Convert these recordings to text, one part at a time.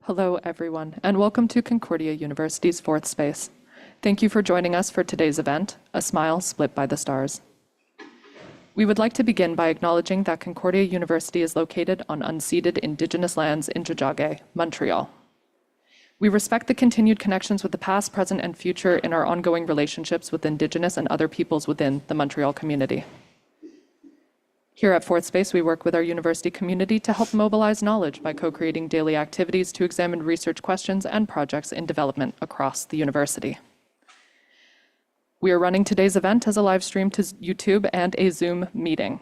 Hello, everyone, and welcome to Concordia University's Fourth Space. Thank you for joining us for today's event, A Smile Split by the Stars. We would like to begin by acknowledging that Concordia University is located on unceded Indigenous lands in Tiohtià:ke, Montreal. We respect the continued connections with the past, present, and future in our ongoing relationships with Indigenous and other peoples within the Montreal community. Here at Fourth Space, we work with our university community to help mobilize knowledge by co-creating daily activities to examine research questions and projects in development across the university. We are running today's event as a live stream to YouTube and a Zoom meeting.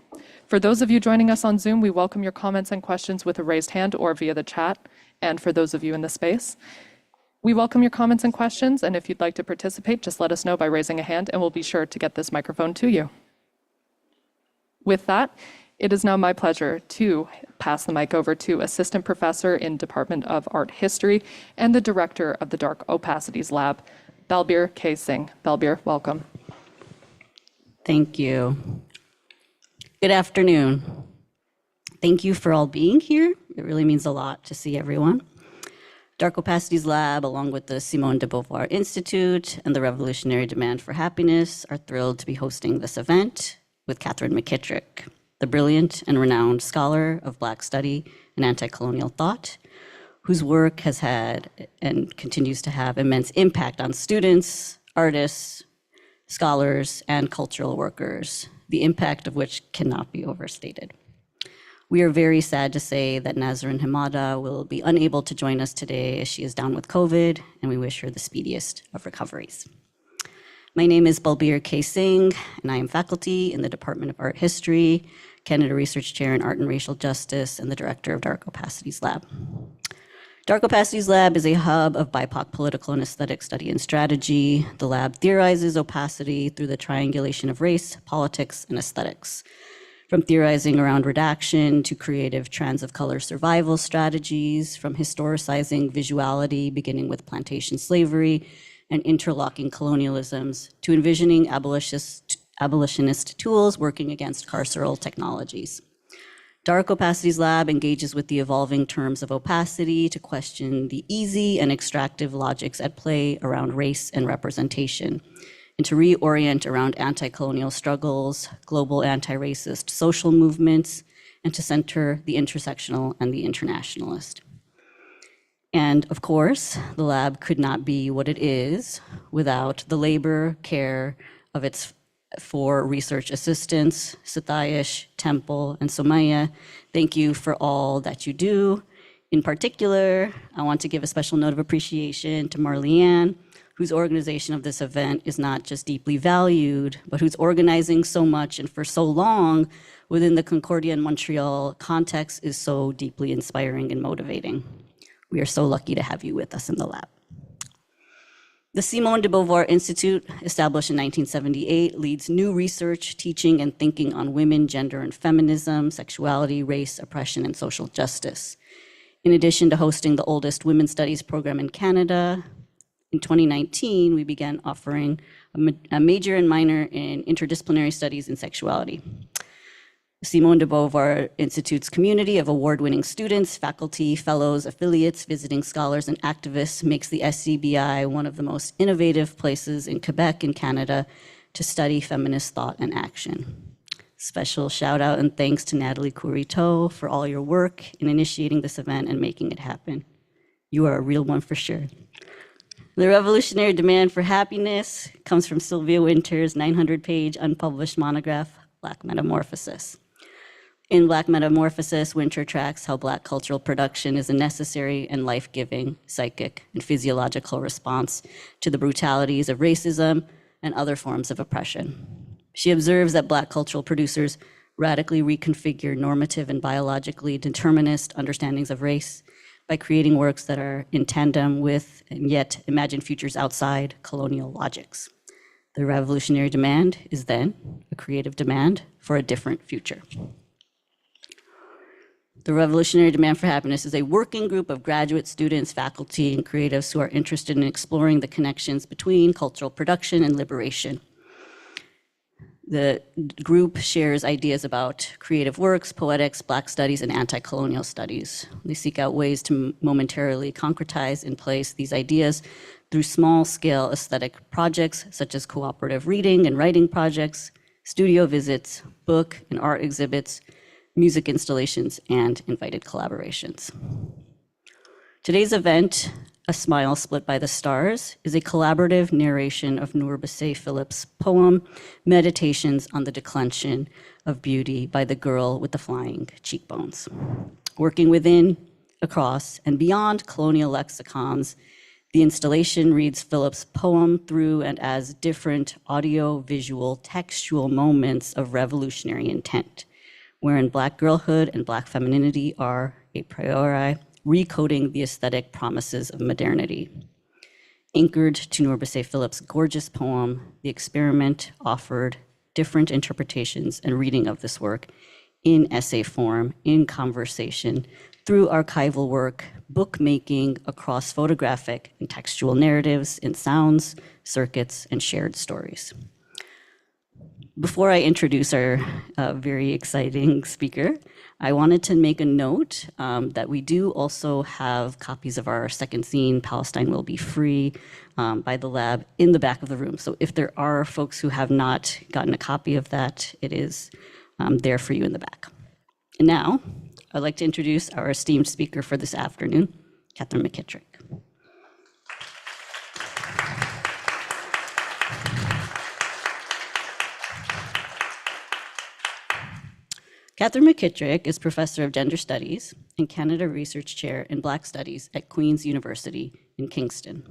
For those of you joining us on Zoom, we welcome your comments and questions with a raised hand or via the chat. And for those of you in the space, we welcome your comments and questions. And if you'd like to participate, just let us know by raising a hand and we'll be sure to get this microphone to you. With that, it is now my pleasure to pass the mic over to Assistant Professor in Department of Art History and the Director of the Dark Opacities Lab, Balbir K. Singh. Balbir, welcome. Thank you. Good afternoon. Thank you for all being here. It really means a lot to see everyone. Dark Opacities Lab, along with the Simone de Beauvoir Institute and the Revolutionary Demand for Happiness, are thrilled to be hosting this event with Katherine McKittrick, the brilliant and renowned scholar of Black study and anti-colonial thought, whose work has had and continues to have immense impact on students, artists, scholars, and cultural workers, the impact of which cannot be overstated. We are very sad to say that Nazrin Hamada will be unable to join us today as she is down with COVID, and we wish her the speediest of recoveries. My name is Balbir K. Singh, and I am faculty in the Department of Art History, Canada Research Chair in Art and Racial Justice, and the Director of Dark Opacities Lab. Dark Opacities Lab is a hub of BIPOC political and aesthetic study and strategy. The lab theorizes opacity through the triangulation of race, politics, and aesthetics. From theorizing around redaction to creative trends of color survival strategies, from historicizing visuality, beginning with plantation slavery, and interlocking colonialisms, to envisioning abolitionist tools working against carceral technologies. Dark Opacities Lab engages with the evolving terms of opacity to question the easy and extractive logics at play around race and representation, and to reorient around anti-colonial struggles, global anti-racist social movements, and to center the intersectional and the internationalist. And of course, the lab could not be what it is without the labor, care of its four research assistants, Satyash, Temple, and Somaya. Thank you for all that you do. In particular, I want to give a special note of appreciation to Marlianne, whose organization of this event is not just deeply valued, but who's organizing so much and for so long within the Concordia and Montreal context is so deeply inspiring and motivating. We are so lucky to have you with us in the lab. The Simone de Beauvoir Institute, established in 1978, leads new research, teaching, and thinking on women, gender, and feminism, sexuality, race, oppression, and social justice. In addition to hosting the oldest women's studies program in Canada, in 2019, we began offering a major and minor in interdisciplinary studies in sexuality. Simone de Beauvoir Institute's community of award-winning students, faculty, fellows, affiliates, visiting scholars, and activists makes the SCBI one of the most innovative places in Quebec and Canada to study feminist thought and action. Special shout out and thanks to Natalie Couriteau for all your work in initiating this event and making it happen. You are a real one for sure. The revolutionary demand for happiness comes from Sylvia Wynter's 900-page unpublished monograph, Black Metamorphosis. In Black Metamorphosis, Wynter tracks how Black cultural production is a necessary and life-giving psychic and physiological response to the brutalities of racism and other forms of oppression. She observes that Black cultural producers radically reconfigure normative and biologically determinist understandings of race by creating works that are in tandem with and yet imagine futures outside colonial logics. The revolutionary demand is then a creative demand for a different future. The Revolutionary Demand for Happiness is a working group of graduate students, faculty, and creatives who are interested in exploring the connections between cultural production and liberation. The group shares ideas about creative works, poetics, Black studies, and anti-colonial studies. They seek out ways to momentarily concretize and place these ideas through small-scale aesthetic projects, such as cooperative reading and writing projects, studio visits, book and art exhibits, music installations, and invited collaborations. Today's event, A Smile Split by the Stars, is a collaborative narration of nourbeSe Phillips' poem, Meditations on the Declension of Beauty by the Girl with the Flying Cheekbones. Working within, across, and beyond colonial lexicons, the installation reads Phillips' poem through and as different audio, visual, textual moments of revolutionary intent, wherein Black girlhood and Black femininity are a priori, recoding the aesthetic promises of modernity. Anchored to nourbeSe Phillips' gorgeous poem, the experiment offered different interpretations and reading of this work in essay form, in conversation, through archival work, bookmaking across photographic and textual narratives in sounds, circuits, and shared stories. Before I introduce our very exciting speaker, I wanted to make a note that we do also have copies of our second scene, Palestine Will Be Free, by the lab in the back of the room. So if there are folks who have not gotten a copy of that, it is there for you in the back. And now, I'd like to introduce our esteemed speaker for this afternoon, Katherine McKittrick. Katherine McKittrick is Professor of Gender Studies and Canada Research Chair in Black Studies at Queen's University in Kingston.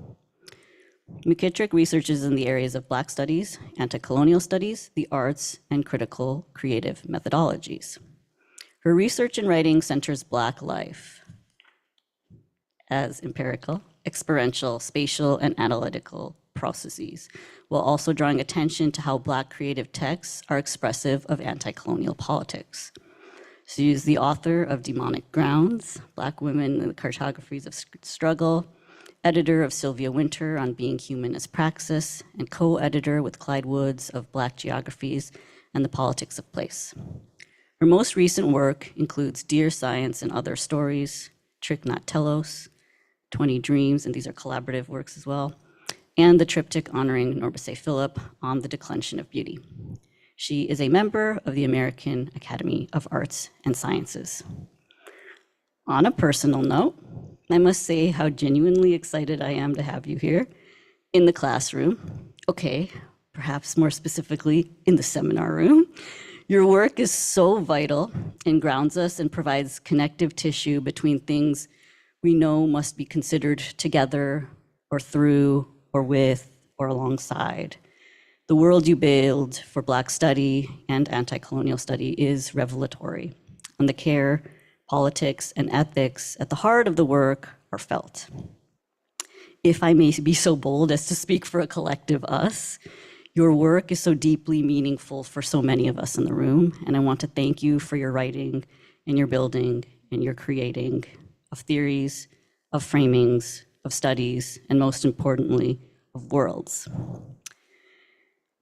McKittrick researches in the areas of Black studies, anti-colonial studies, the arts, and critical creative methodologies. Her research and writing centers Black life as empirical, experiential, spatial, and analytical processes, while also drawing attention to how Black creative texts are expressive of anti-colonial politics. She is the author of Demonic Grounds, Black Women and the Cartographies of Struggle, editor of Sylvia Wynter on Being Human as Praxis, and co-editor with Clyde Woods of Black Geographies and the Politics of Place. Her most recent work includes Dear Science and Other Stories, Trick Not Telos, 20 Dreams, and these are collaborative works as well, and the triptych honoring nourbeSe Phillips on the Declension of Beauty. She is a member of the American Academy of Arts and Sciences. On a personal note, I must say how genuinely excited I am to have you here in the classroom. Okay, perhaps more specifically in the seminar room. Your work is so vital and grounds us and provides connective tissue between things we know must be considered together or through or with or alongside. The world you build for Black study and anti-colonial study is revelatory, and the care, politics, and ethics at the heart of the work are felt. If I may be so bold as to speak for a collective us, your work is so deeply meaningful for so many of us in the room, and I want to thank you for your writing and your building and your creating of theories, of framings, of studies, and most importantly, of worlds.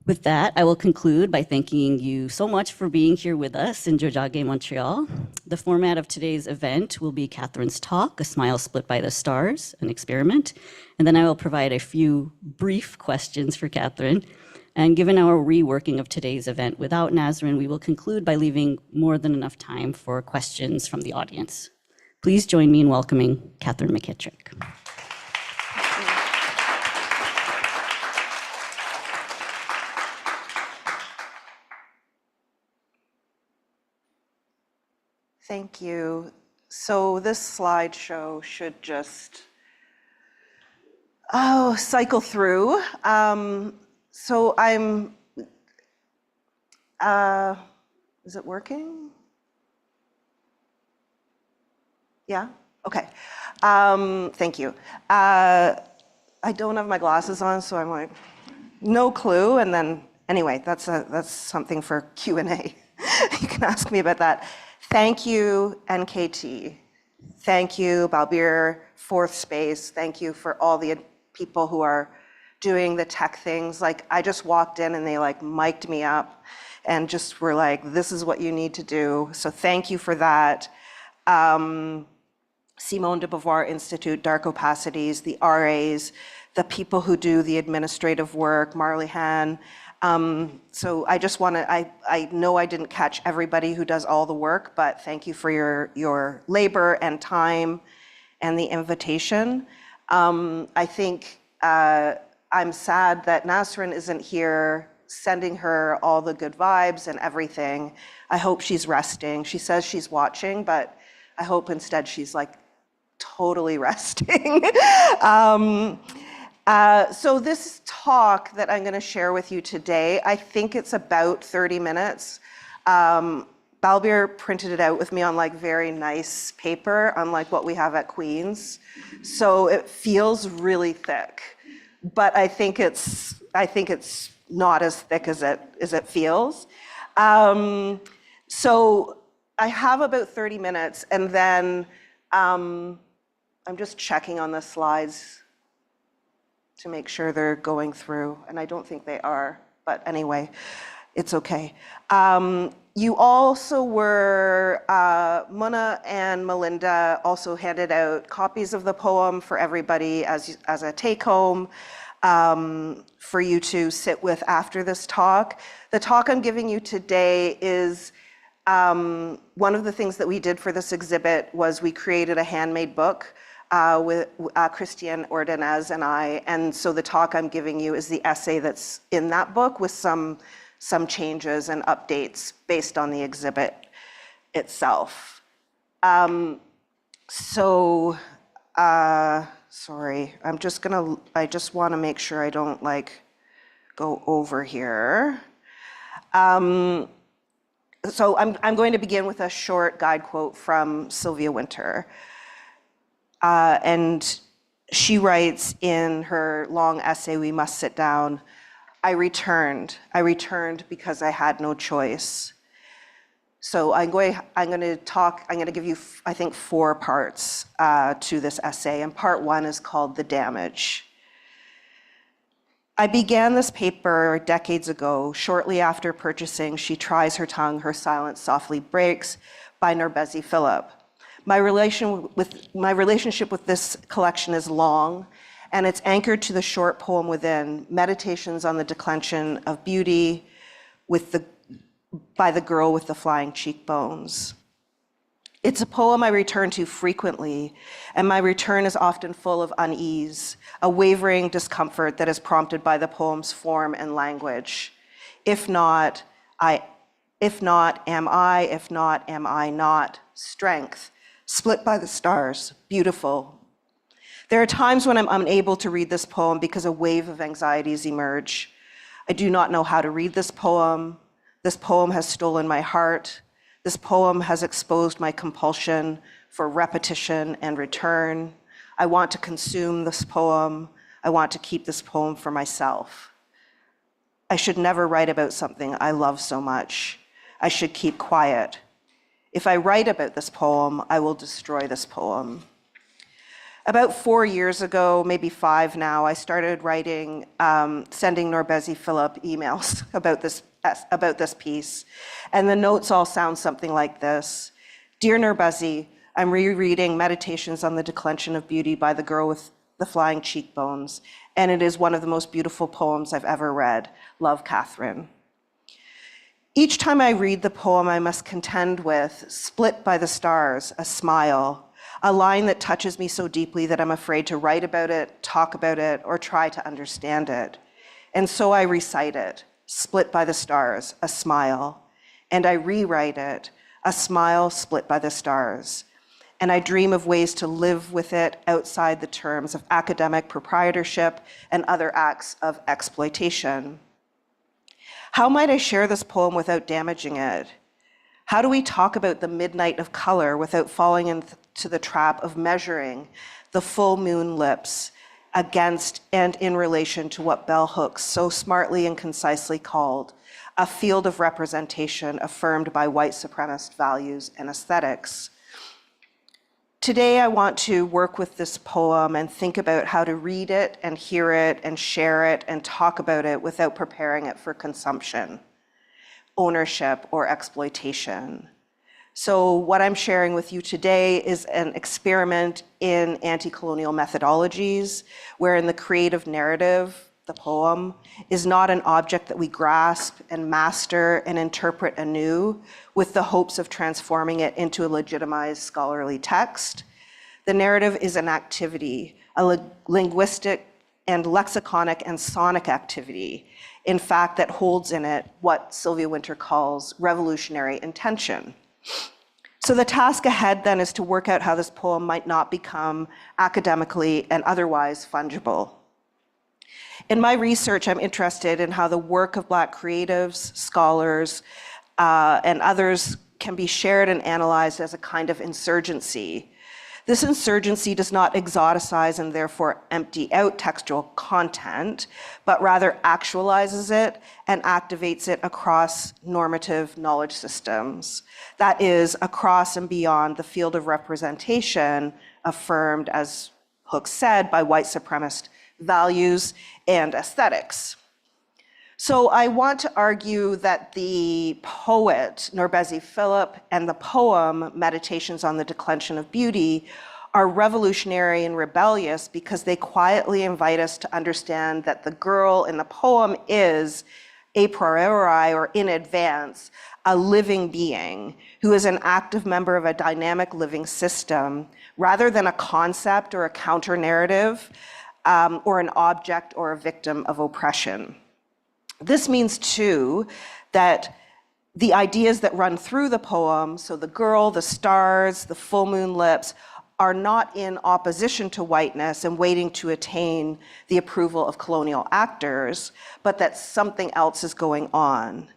With that, I will conclude by thanking you so much for being here with us in Jojage, Montreal. The format of today's event will be Katherine's talk, A Smile Split by the Stars, an experiment, and then I will provide a few brief questions for Katherine. And given our reworking of today's event without Nazrin, we will conclude by leaving more than enough time for questions from the audience. Please join me in welcoming Katherine McKittrick. Thank you. So this slideshow should just, cycle through. So I'm, is it working? Yeah, okay. Thank you. I don't have my glasses on, so I'm like, no clue. And then, anyway, that's something for Q&A. You can ask me about that. Thank you, NKT. Thank you, Balbir, Fourth Space. Thank you for all the people who are doing the tech things. Like, I just walked in and they like mic'd me up and just were like, this is what you need to do. So thank you for that. Simone de Beauvoir Institute, Dark Opacities, the RAs, the people who do the administrative work, Marley Han. So I just want to, I know I didn't catch everybody who does all the work, but thank you for your labor and time and the invitation. I think I'm sad that Nasrin isn't here, sending her all the good vibes and everything. I hope she's resting. She says she's watching, but I hope instead she's like totally resting. So this talk that I'm going to share with you today, I think it's about 30 minutes. Balbir printed it out with me on like very nice paper, unlike what we have at Queen's. So it feels really thick, but I think it's not as thick as it feels. So I have about 30 minutes, and then I'm just checking on the slides to make sure they're going through, and I don't think they are, but anyway, it's okay. You also were, Mona and Melinda also handed out copies of the poem for everybody as a take-home for you to sit with after this talk. The talk I'm giving you today is one of the things that we did for this exhibit was we created a handmade book with Christiane Ordonez and I, and so the talk I'm giving you is the essay that's in that book with some changes and updates based on the exhibit itself. Sorry, I just want to make sure I don't like go over here. So I'm going to begin with a short guide quote from Sylvia Wynter. And she writes in her long essay, We Must Sit Down, I returned because I had no choice. So I'm going to give you, I think, 4 parts to this essay, and part 1 is called The Damage. I began this paper decades ago. Shortly after purchasing She Tries Her Tongue, Her Silence Softly Breaks by nourbeSe Philip. My relationship with this collection is long, and it's anchored to the short poem within, Meditations on the Declension of Beauty by the Girl with the Flying Cheekbones. It's a poem I return to frequently, and my return is often full of unease, a wavering discomfort that is prompted by the poem's form and language. If not, am I? If not, am I not? Strength, split by the stars, beautiful. There are times when I'm unable to read this poem because a wave of anxieties emerge. I do not know how to read this poem. This poem has stolen my heart. This poem has exposed my compulsion for repetition and return. I want to consume this poem. I want to keep this poem for myself. I should never write about something I love so much. I should keep quiet. If I write about this poem, I will destroy this poem. About 4 years ago, maybe 5 now, I started writing, sending nourbeSe Philip emails about this piece. And the notes all sound something like this. Dear nourbeSe, I'm rereading Meditations on the Declension of Beauty by the Girl with the Flying Cheekbones, and it is one of the most beautiful poems I've ever read. Love, Catherine. Each time I read the poem, I must contend with, split by the stars, a smile, a line that touches me so deeply that I'm afraid to write about it, talk about it, or try to understand it. And so I recite it, split by the stars, a smile, and I rewrite it, a smile split by the stars. And I dream of ways to live with it outside the terms of academic proprietorship and other acts of exploitation. How might I share this poem without damaging it? How do we talk about the midnight of color without falling into the trap of measuring the full moon lips against and in relation to what bell hooks so smartly and concisely called a field of representation affirmed by white supremacist values and aesthetics? today I want to work with this poem and think about how to read it and hear it and share it and talk about it without preparing it for consumption, ownership, or exploitation. So what I'm sharing with you today is an experiment in anti-colonial methodologies, wherein the creative narrative, the poem, is not an object that we grasp and master and interpret anew with the hopes of transforming it into a legitimized scholarly text. The narrative is an activity, a linguistic and lexiconic and sonic activity, in fact, that holds in it what Sylvia Wynter calls revolutionary intention. So the task ahead then is to work out how this poem might not become academically and otherwise fungible. In my research, I'm interested in how the work of Black creatives, scholars, and others can be shared and analyzed as a kind of insurgency. This insurgency does not exoticize and therefore empty out textual content, but rather actualizes it and activates it across normative knowledge systems. That is, across and beyond the field of representation affirmed, as Hooke said, by white supremacist values and aesthetics. So I want to argue that the poet, nourbeSe Philip, and the poem, Meditations on the Declension of Beauty, are revolutionary and rebellious because they quietly invite us to understand that the girl in the poem is, a priori or in advance, a living being who is an active member of a dynamic living system, rather than a concept or a counter-narrative, or an object or a victim of oppression. This means, too, that the ideas that run through the poem, so the girl, the stars, the full moon lips, are not in opposition to whiteness and waiting to attain the approval of colonial actors, but that something else is going on.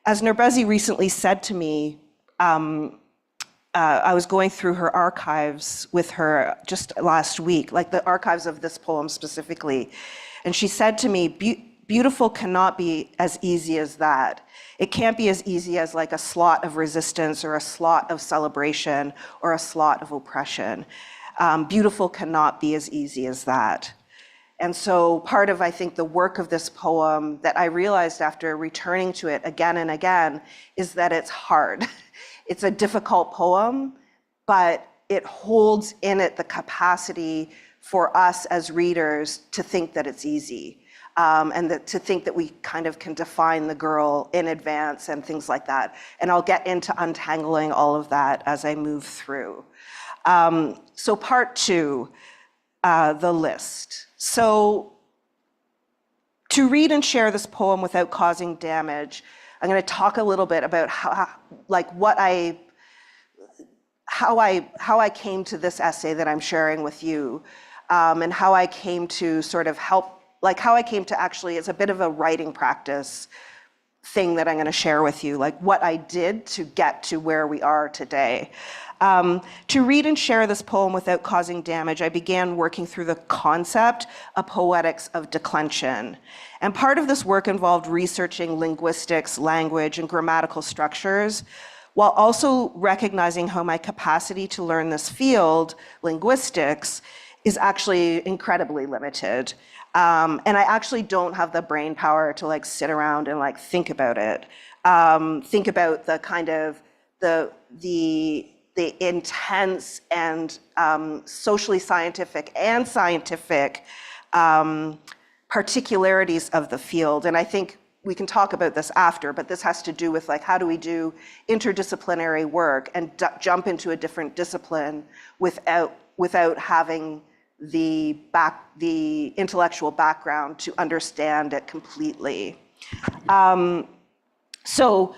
As nourbeSe recently said to me, I was going through her archives with her just last week, like the archives of this poem specifically, and she said to me, beautiful cannot be as easy as that. It can't be as easy as like a slot of resistance or a slot of celebration or a slot of oppression. Beautiful cannot be as easy as that. And so part of, I think, the work of this poem that I realized after returning to it again and again is that it's hard. It's a difficult poem, but it holds in it the capacity for us as readers to think that it's easy. And to think that we kind of can define the girl in advance and things like that. And I'll get into untangling all of that as I move through. So part two, the list. So to read and share this poem without causing damage, I'm going to talk a little bit about how I came to this essay that I'm sharing with you, and how I came to sort of help. Like how I came to actually, it's a bit of a writing practice thing that I'm going to share with you, like what I did to get to where we are today. To read and share this poem without causing damage, I began working through the concept of poetics of declension. And part of this work involved researching linguistics, language, and grammatical structures, while also recognizing how my capacity to learn this field, linguistics, is actually incredibly limited. And I actually don't have the brain power to like sit around and like think about it. Think about the kind of the intense and socially scientific and scientific particularities of the field. And I think we can talk about this after, but this has to do with like how do we do interdisciplinary work and jump into a different discipline without having the intellectual background to understand it completely. So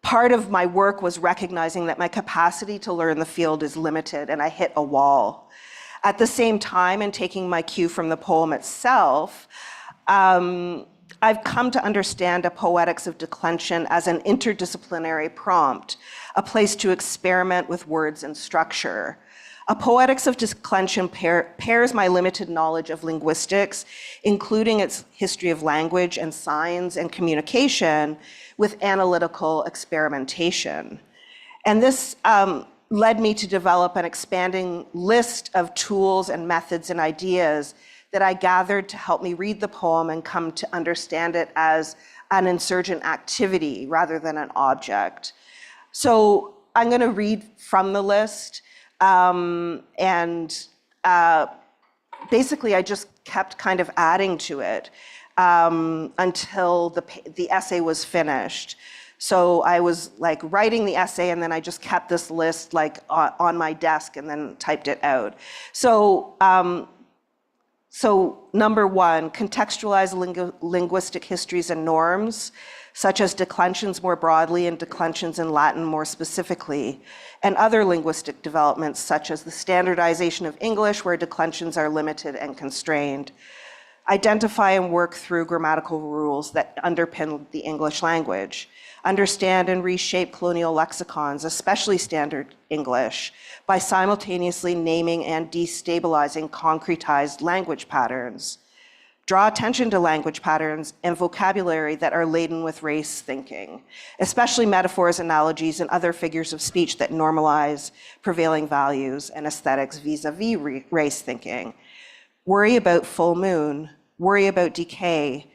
part of my work was recognizing that my capacity to learn the field is limited, and I hit a wall. At the same time, and taking my cue from the poem itself, I've come to understand a poetics of declension as an interdisciplinary prompt, a place to experiment with words and structure. A poetics of declension pairs my limited knowledge of linguistics, including its history of language and signs and communication, with analytical experimentation. And this led me to develop an expanding list of tools and methods and ideas that I gathered to help me read the poem and come to understand it as an insurgent activity rather than an object. So I'm going to read from the list, basically I just kept kind of adding to it until the essay was finished. So I was like writing the essay, and then I just kept this list like on my desk and then typed it out. So, number one, contextualize linguistic histories and norms, such as declensions more broadly and declensions in Latin more specifically, and other linguistic developments such as the standardization of English where declensions are limited and constrained. Identify and work through grammatical rules that underpin the English language. Understand and reshape colonial lexicons, especially Standard English, by simultaneously naming and destabilizing concretized language patterns. Draw attention to language patterns and vocabulary that are laden with race thinking, especially metaphors, analogies, and other figures of speech that normalize prevailing values and aesthetics vis-a-vis race thinking. Worry about full moon, worry about decay,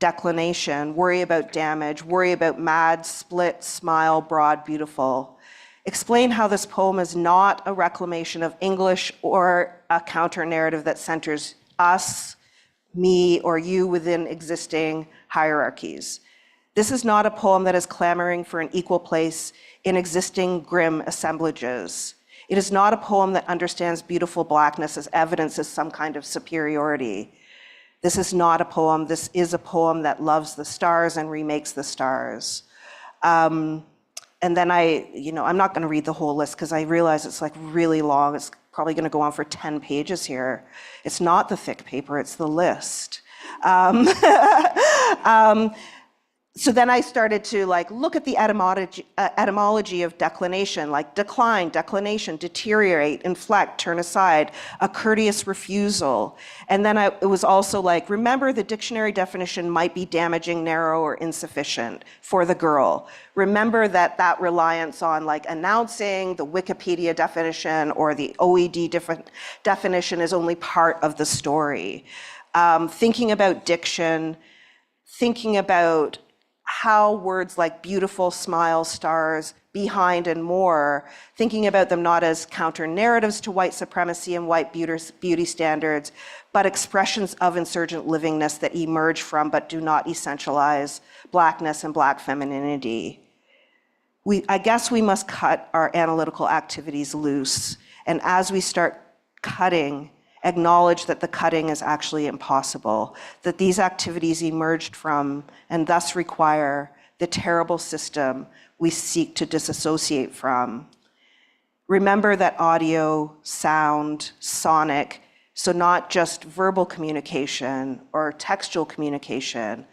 declination, worry about damage, worry about mad, split, smile, broad, beautiful. Explain how this poem is not a reclamation of English or a counter-narrative that centers us, me, or you within existing hierarchies. This is not a poem that is clamoring for an equal place in existing grim assemblages. It is not a poem that understands beautiful blackness as evidence of some kind of superiority. This is not a poem. This is a poem that loves the stars and remakes the stars. And then I'm not going to read the whole list because I realize it's like really long. It's probably going to go on for 10 pages here. It's not the thick paper, it's the list. So then I started to like look at the etymology of declination, like decline, declination, deteriorate, inflect, turn aside, a courteous refusal. And then it was also like, remember the dictionary definition might be damaging, narrow, or insufficient for the girl. Remember that reliance on like announcing the Wikipedia definition or the OED definition is only part of the story. Thinking about diction, thinking about how words like beautiful, smile, stars, behind, and more, thinking about them not as counter-narratives to white supremacy and white beauty standards, but expressions of insurgent livingness that emerge from but do not essentialize Blackness and Black femininity. I guess we must cut our analytical activities loose, and as we start cutting, acknowledge that the cutting is actually impossible, that these activities emerged from and thus require the terrible system we seek to disassociate from. Remember that audio, sound, sonic, so not just verbal communication or textual communication,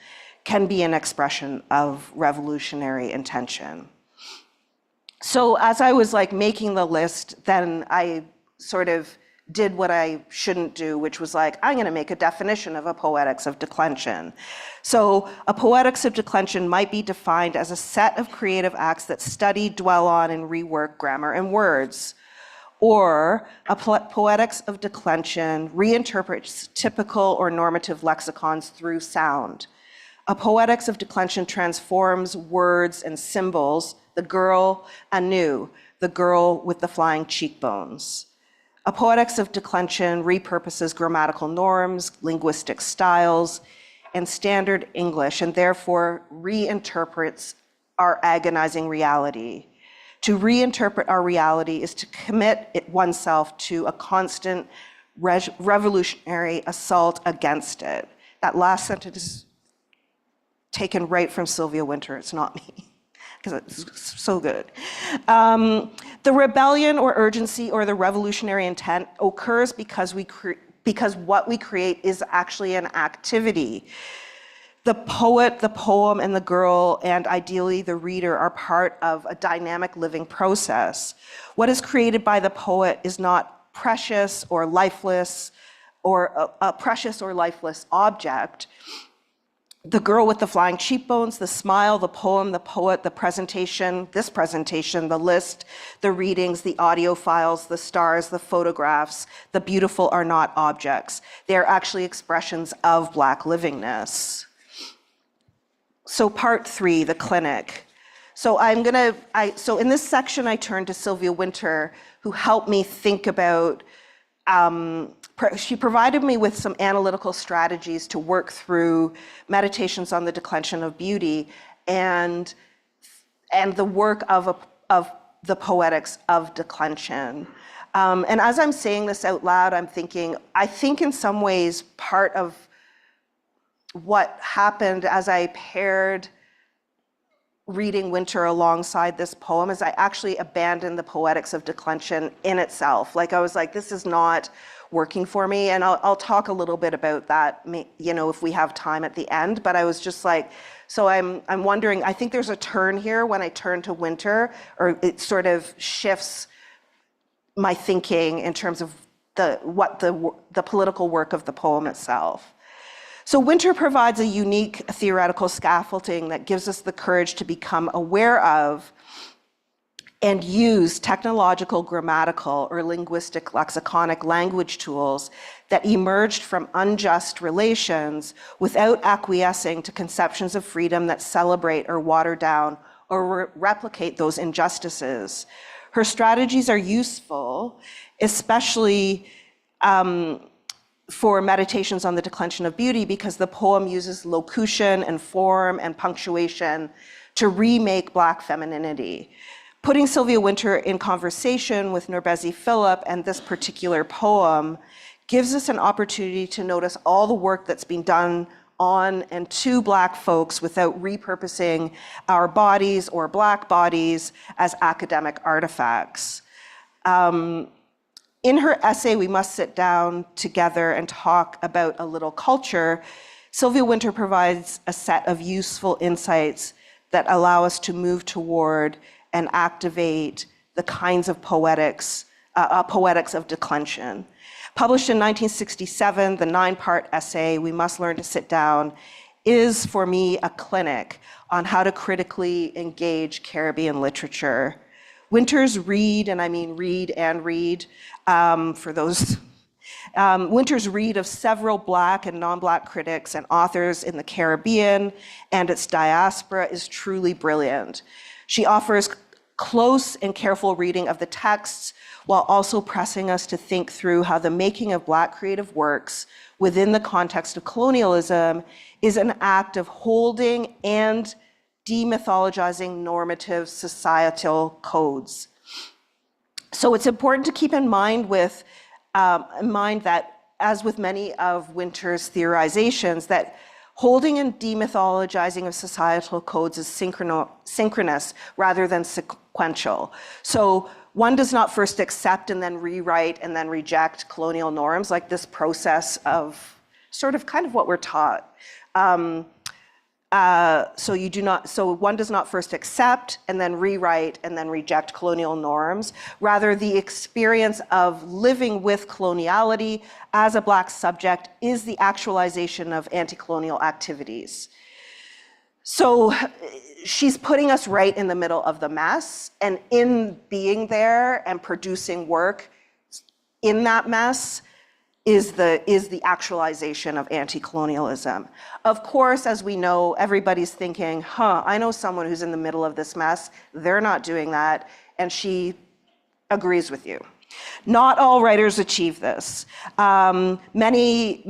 can be an expression of revolutionary intention. So as I was like making the list, then I sort of did what I shouldn't do, which was like, I'm going to make a definition of a poetics of declension. So a poetics of declension might be defined as a set of creative acts that study, dwell on, and rework grammar and words. Or a poetics of declension reinterprets typical or normative lexicons through sound. A poetics of declension transforms words and symbols, the girl anew, the girl with the flying cheekbones. A poetics of declension repurposes grammatical norms, linguistic styles, and standard English, and therefore reinterprets our agonizing reality. To reinterpret our reality is to commit oneself to a constant revolutionary assault against it. That last sentence is taken right from Sylvia Wynter, it's not me, because it's so good. The rebellion or urgency or the revolutionary intent occurs because what we create is actually an activity. The poet, the poem, and the girl, and ideally the reader, are part of a dynamic living process. What is created by the poet is not precious or lifeless, or a precious or lifeless object. The Girl with the Flying Cheekbones, The Smile, the poem, the poet, the presentation, this presentation, the list, the readings, the audio files, the stars, the photographs, the beautiful are not objects. They are actually expressions of Black livingness. So part 3, the clinic. So so in this section, I turn to Sylvia Wynter, who helped me think about, she provided me with some analytical strategies to work through meditations on the declension of beauty and the work of the poetics of declension. And as I'm saying this out loud, I'm thinking, I think in some ways part of what happened as I paired reading Wynter alongside this poem is I actually abandoned the poetics of declension in itself. Like I was like, this is not working for me, and I'll talk a little bit about that, you know, if we have time at the end. But I was just like, so I'm wondering. I think there's a turn here when I turn to Wynter, or it sort of shifts my thinking in terms of the political work of the poem itself. So Wynter provides a unique theoretical scaffolding that gives us the courage to become aware of and use technological, grammatical, or linguistic lexiconic language tools that emerged from unjust relations without acquiescing to conceptions of freedom that celebrate or water down or replicate those injustices. Her strategies are useful, especially for meditations on the declension of beauty, because the poem uses locution and form and punctuation to remake Black femininity. Putting Sylvia Wynter in conversation with nourbeSe Philip and this particular poem gives us an opportunity to notice all the work that's been done on and to Black folks without repurposing our bodies or Black bodies as academic artifacts. In her essay, We Must Sit Down Together and Talk About a Little Culture, Sylvia Wynter provides a set of useful insights that allow us to move toward and activate the kinds of poetics of declension. Published in 1967, the 9-part essay, We Must Learn to Sit Down, is for me a clinic on how to critically engage Caribbean literature. Wynter's read, and I mean read and read, for those, Wynter's read of several Black and non-Black critics and authors in the Caribbean and its diaspora is truly brilliant. She offers close and careful reading of the texts while also pressing us to think through how the making of Black creative works within the context of colonialism is an act of holding and demythologizing normative societal codes. So it's important to keep in mind that, as with many of Wynter's theorizations, that holding and demythologizing of societal codes is synchronous rather than sequential. So one does not first accept and then rewrite and then reject colonial norms, like this process of sort of kind of what we're taught. So one does not first accept and then rewrite and then reject colonial norms. Rather, the experience of living with coloniality as a Black subject is the actualization of anti-colonial activities. So she's putting us right in the middle of the mess, and in being there and producing work in that mess is the actualization of anti-colonialism. Of course, as we know, everybody's thinking, I know someone who's in the middle of this mess. They're not doing that, and she agrees with you. Not all writers achieve this. Many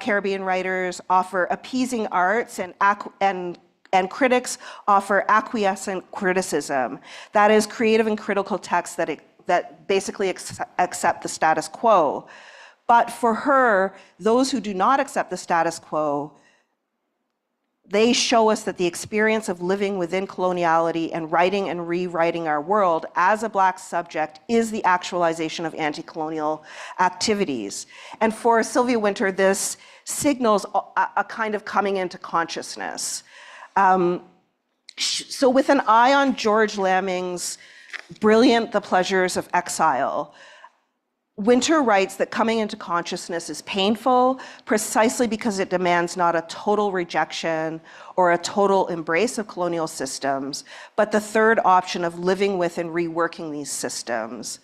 Caribbean writers offer appeasing arts, and critics offer acquiescent criticism. That is, creative and critical texts that basically accept the status quo. But for her, those who do not accept the status quo, they show us that the experience of living within coloniality and writing and rewriting our world as a Black subject is the actualization of anti-colonial activities. And for Sylvia Wynter, this signals a kind of coming into consciousness. So with an eye on George Lamming's brilliant The Pleasures of Exile, Wynter writes that coming into consciousness is painful precisely because it demands not a total rejection or a total embrace of colonial systems, but the third option of living with and reworking these systems.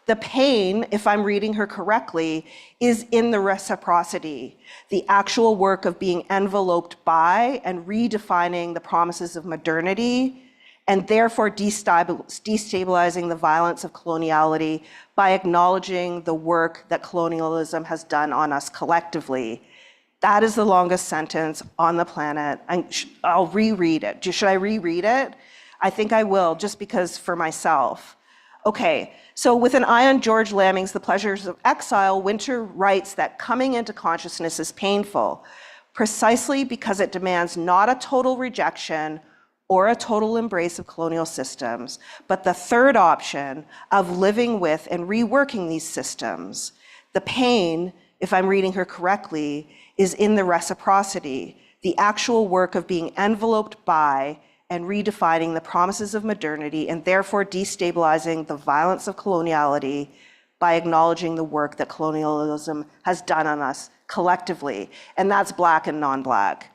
The pain, if I'm reading her correctly, is in the reciprocity, the actual work of being enveloped by and redefining the promises of modernity, and therefore destabilizing the violence of coloniality by acknowledging the work that colonialism has done on us collectively. That is the longest sentence on the planet. I'll reread it. Should I reread it? I think I will, just because for myself. Okay, so with an eye on George Lamming's The Pleasures of Exile, Wynter writes that coming into consciousness is painful, precisely because it demands not a total rejection or a total embrace of colonial systems, but the third option of living with and reworking these systems. The pain, if I'm reading her correctly, is in the reciprocity, the actual work of being enveloped by and redefining the promises of modernity, and therefore destabilizing the violence of coloniality by acknowledging the work that colonialism has done on us collectively, and that's Black and non-Black.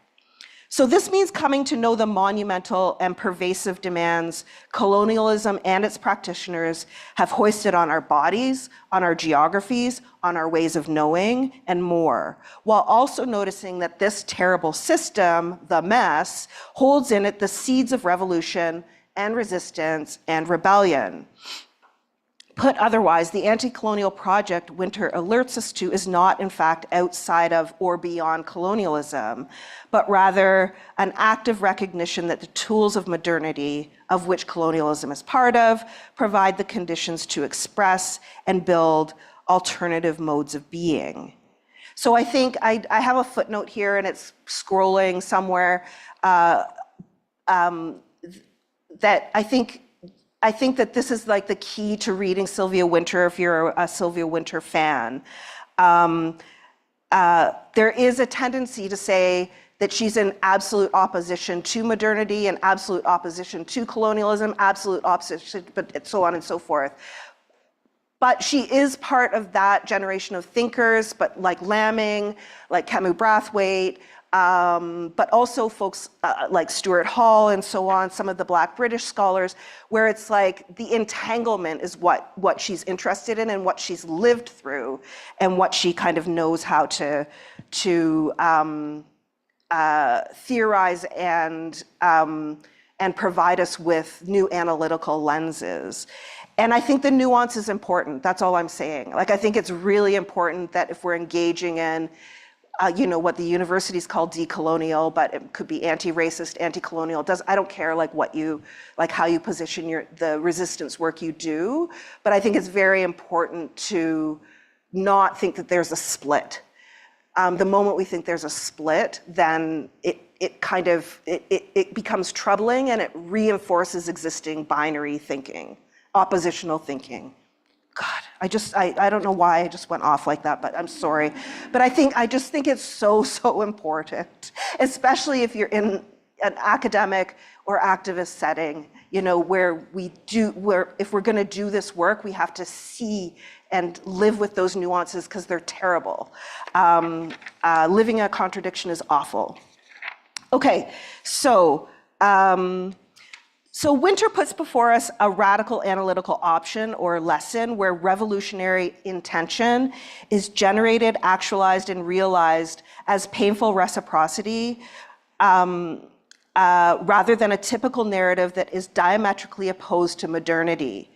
So this means coming to know the monumental and pervasive demands colonialism and its practitioners have hoisted on our bodies, on our geographies, on our ways of knowing, and more, while also noticing that this terrible system, the mess, holds in it the seeds of revolution and resistance and rebellion. Put otherwise, the anti-colonial project Wynter alerts us to is not, in fact, outside of or beyond colonialism, but rather an active recognition that the tools of modernity, of which colonialism is part of, provide the conditions to express and build alternative modes of being. So I think I have a footnote here, and it's scrolling somewhere, that I think that this is like the key to reading Sylvia Wynter if you're a Sylvia Wynter fan. There is a tendency to say that she's in absolute opposition to modernity and absolute opposition to colonialism, absolute opposition, but so on and so forth. But she is part of that generation of thinkers, but like Lamming, like Camus Brathwaite, but also folks like Stuart Hall and so on, some of the Black British scholars, where it's like the entanglement is what she's interested in and what she's lived through and what she kind of knows how to theorize and provide us with new analytical lenses. And I think the nuance is important. That's all I'm saying. Like, I think it's really important that if we're engaging in what the universities call decolonial, but it could be anti-racist, anti-colonial. I don't care how you position the resistance work you do, but I think it's very important to not think that there's a split. The moment we think there's a split, then it becomes troubling and it reinforces existing binary thinking, oppositional thinking. God, I don't know why I just went off like that, but I'm sorry. But I just think it's so important, especially if you're in an academic or activist setting, where if we're gonna do this work, we have to see and live with those nuances because they're terrible. Living a contradiction is awful. Okay, so Wynter puts before us a radical analytical option or lesson where revolutionary intention is generated, actualized, and realized as painful reciprocity rather than a typical narrative that is diametrically opposed to modernity.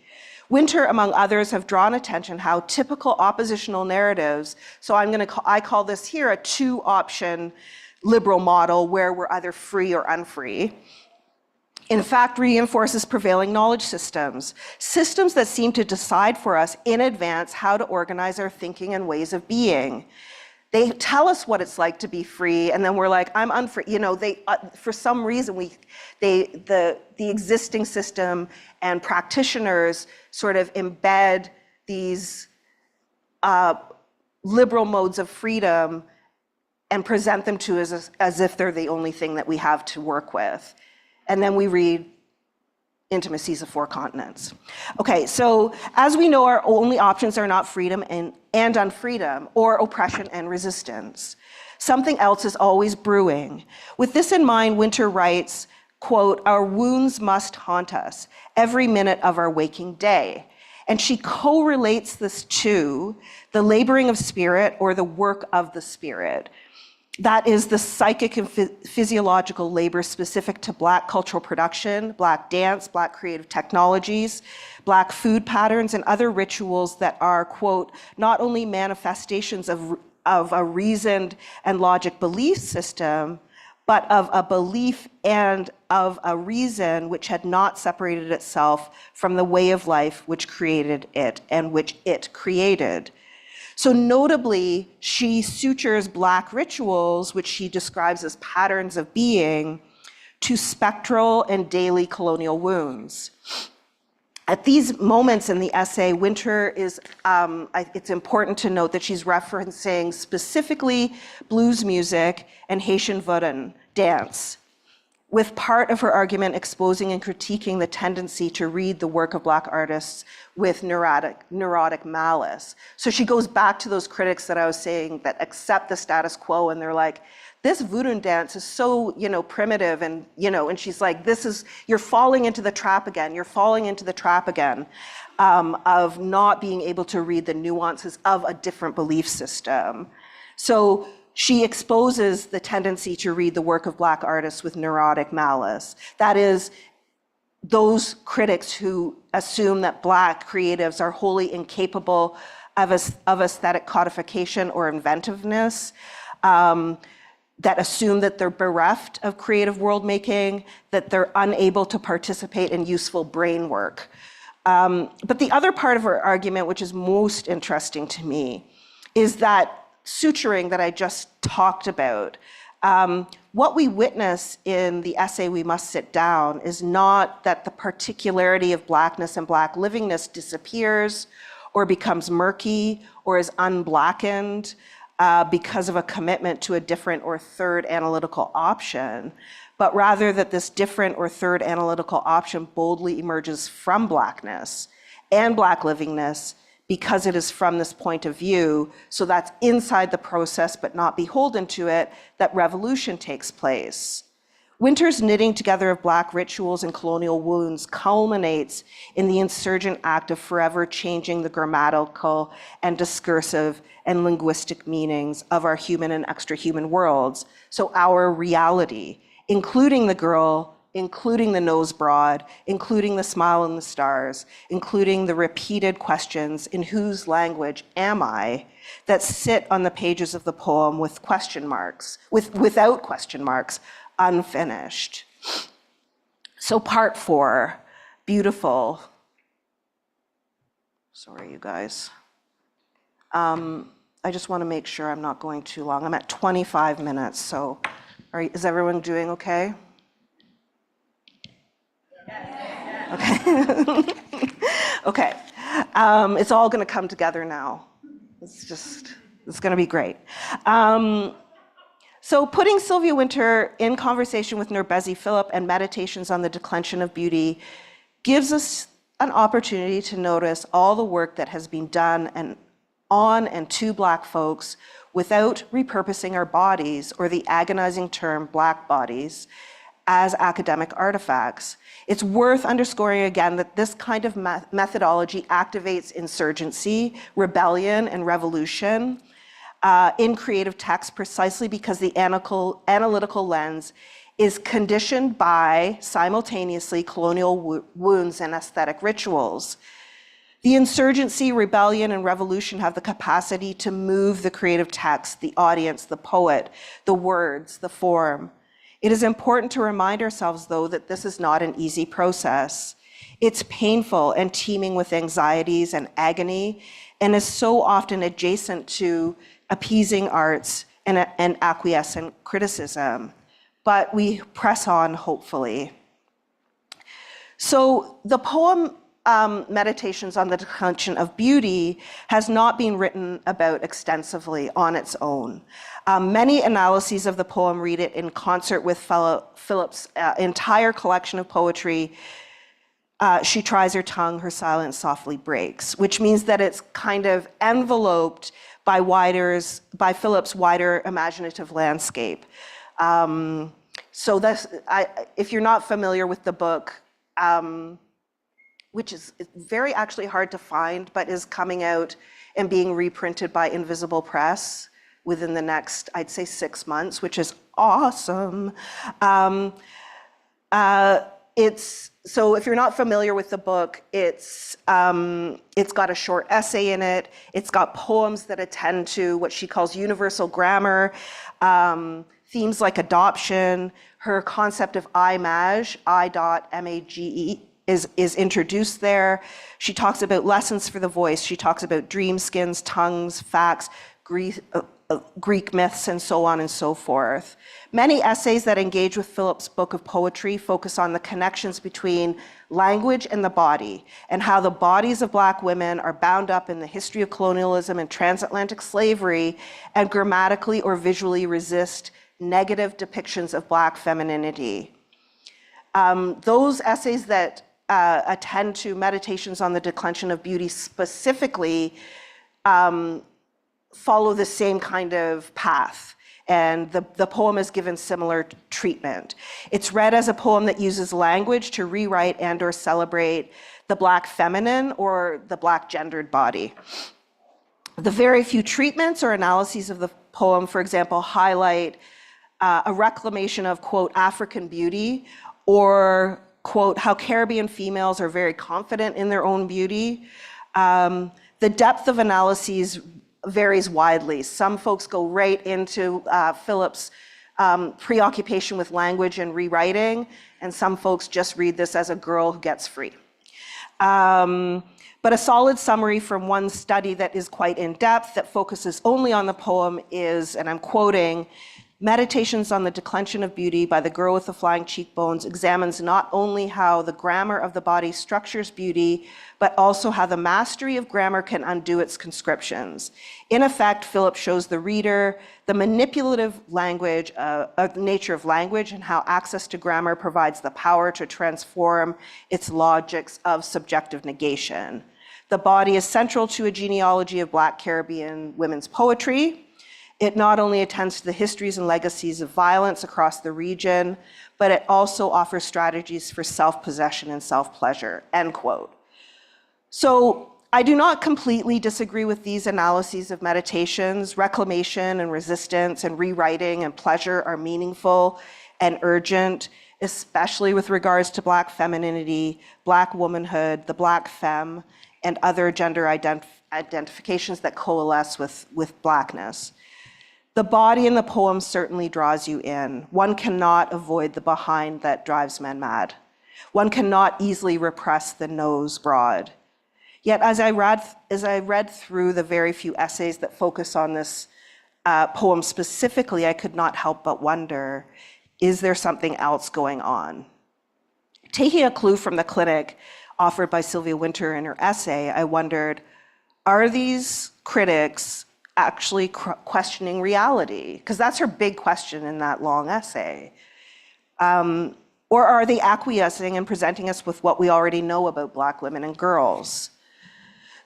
Wynter, among others, have drawn attention how typical oppositional narratives, so I call this here a two-option liberal model where we're either free or unfree, in fact, reinforces prevailing knowledge systems that seem to decide for us in advance how to organize our thinking and ways of being. They tell us what it's like to be free, and then we're like, I'm unfree. For some reason, the existing system and practitioners sort of embed these liberal modes of freedom and present them to us as if they're the only thing that we have to work with. And then we read intimacies of 4 continents. Okay, so as we know, our only options are not freedom and unfreedom, or oppression and resistance. Something else is always brewing. With this in mind, Wynter writes, quote, "Our wounds must haunt us every minute of our waking day." And she correlates this to the laboring of spirit, or the work of the spirit. That is the psychic and physiological labor specific to Black cultural production, Black dance, Black creative technologies, Black food patterns, and other rituals that are, quote, not only manifestations of a reasoned and logic belief system, but of a belief and of a reason which had not separated itself from the way of life which created it and which it created. So notably, she sutures Black rituals, which she describes as patterns of being, to spectral and daily colonial wounds. At these moments in the essay, Wynter is, it's important to note that she's referencing specifically blues music and Haitian vodun dance, with part of her argument exposing and critiquing the tendency to read the work of Black artists with neurotic malice. So she goes back to those critics that I was saying that accept the status quo, and they're like, this voodoo dance is so, primitive, and, and she's like, you're falling into the trap again. You're falling into the trap again of not being able to read the nuances of a different belief system. So she exposes the tendency to read the work of Black artists with neurotic malice. That is, those critics who assume that Black creatives are wholly incapable of aesthetic codification or inventiveness, that assume that they're bereft of creative world making, that they're unable to participate in useful brain work. But the other part of her argument, which is most interesting to me, is that suturing that I just talked about. What we witness in the essay We Must Sit Down is not that the particularity of Blackness and Black livingness disappears or becomes murky or is unblackened because of a commitment to a different or third analytical option, but rather that this different or third analytical option boldly emerges from Blackness and Black livingness because it is from this point of view, so that's inside the process but not beholden to it, that revolution takes place. Wynter's knitting together of Black rituals and colonial wounds culminates in the insurgent act of forever changing the grammatical and discursive and linguistic meanings of our human and extra-human worlds, so our reality, including the girl, including the nose broad, including the smile in the stars, including the repeated questions, in whose language am I, that sit on the pages of the poem with question marks, without question marks, unfinished. So part 4, beautiful. Sorry, you guys. I just want to make sure I'm not going too long. I'm at 25 minutes, so is everyone doing okay? Okay. Okay. It's all going to come together now. It's going to be great. So putting Sylvia Wynter in conversation with nourbeSe Philip and Meditations on the Declension of Beauty gives us an opportunity to notice all the work that has been done on and to Black folks without repurposing our bodies, or the agonizing term Black bodies, as academic artifacts. It's worth underscoring again that this kind of methodology activates insurgency, rebellion, and revolution in creative text precisely because the analytical lens is conditioned by simultaneously colonial wounds and aesthetic rituals. The insurgency, rebellion, and revolution have the capacity to move the creative text, the audience, the poet, the words, the form. It is important to remind ourselves, though, that this is not an easy process. It's painful and teeming with anxieties and agony, and is so often adjacent to appeasing arts and acquiescent criticism. But we press on, hopefully. So the poem Meditations on the Declension of Beauty has not been written about extensively on its own. Many analyses of the poem read it in concert with Philip's entire collection of poetry, She tries her tongue, her silence softly breaks, which means that it's kind of enveloped by Philip's wider imaginative landscape. So if you're not familiar with the book, which is very actually hard to find, but is coming out and being reprinted by Invisible Press within the next, I'd say, 6 months, which is awesome. So if you're not familiar with the book, it's got a short essay in it. It's got poems that attend to what she calls universal grammar, themes like adoption. Her concept of I-MAGE, I.MAGE, is introduced there. She talks about lessons for the voice. She talks about dream skins, tongues, facts, Greek myths, and so on and so forth. Many essays that engage with Philip's book of poetry focus on the connections between language and the body, and how the bodies of Black women are bound up in the history of colonialism and transatlantic slavery, and grammatically or visually resist negative depictions of Black femininity. Those essays that attend to meditations on the declension of beauty specifically follow the same kind of path, and the poem is given similar treatment. It's read as a poem that uses language to rewrite and or celebrate the Black feminine or the Black gendered body. The very few treatments or analyses of the poem, for example, highlight a reclamation of, quote, African beauty, or, quote, how Caribbean females are very confident in their own beauty. The depth of analyses varies widely. Some folks go right into Philip's preoccupation with language and rewriting, and some folks just read this as a girl who gets free. But a solid summary from one study that is quite in-depth, that focuses only on the poem, is, and I'm quoting, Meditations on the Declension of Beauty by the Girl with the Flying Cheekbones examines not only how the grammar of the body structures beauty, but also how the mastery of grammar can undo its conscriptions. In effect, Philip shows the reader the manipulative language, nature of language, and how access to grammar provides the power to transform its logics of subjective negation. The body is central to a genealogy of Black Caribbean women's poetry. It not only attends to the histories and legacies of violence across the region, but it also offers strategies for self-possession and self-pleasure, end quote. So I do not completely disagree with these analyses of meditations. Reclamation and resistance and rewriting and pleasure are meaningful and urgent, especially with regards to Black femininity, Black womanhood, the Black femme, and other gender identifications that coalesce with Blackness. The body in the poem certainly draws you in. One cannot avoid the behind that drives men mad. One cannot easily repress the nose broad. Yet as I read through the very few essays that focus on this poem specifically, I could not help but wonder, is there something else going on? Taking a clue from the clinic offered by Sylvia Wynter in her essay, I wondered, are these critics actually questioning reality? Because that's her big question in that long essay. Or are they acquiescing and presenting us with what we already know about Black women and girls?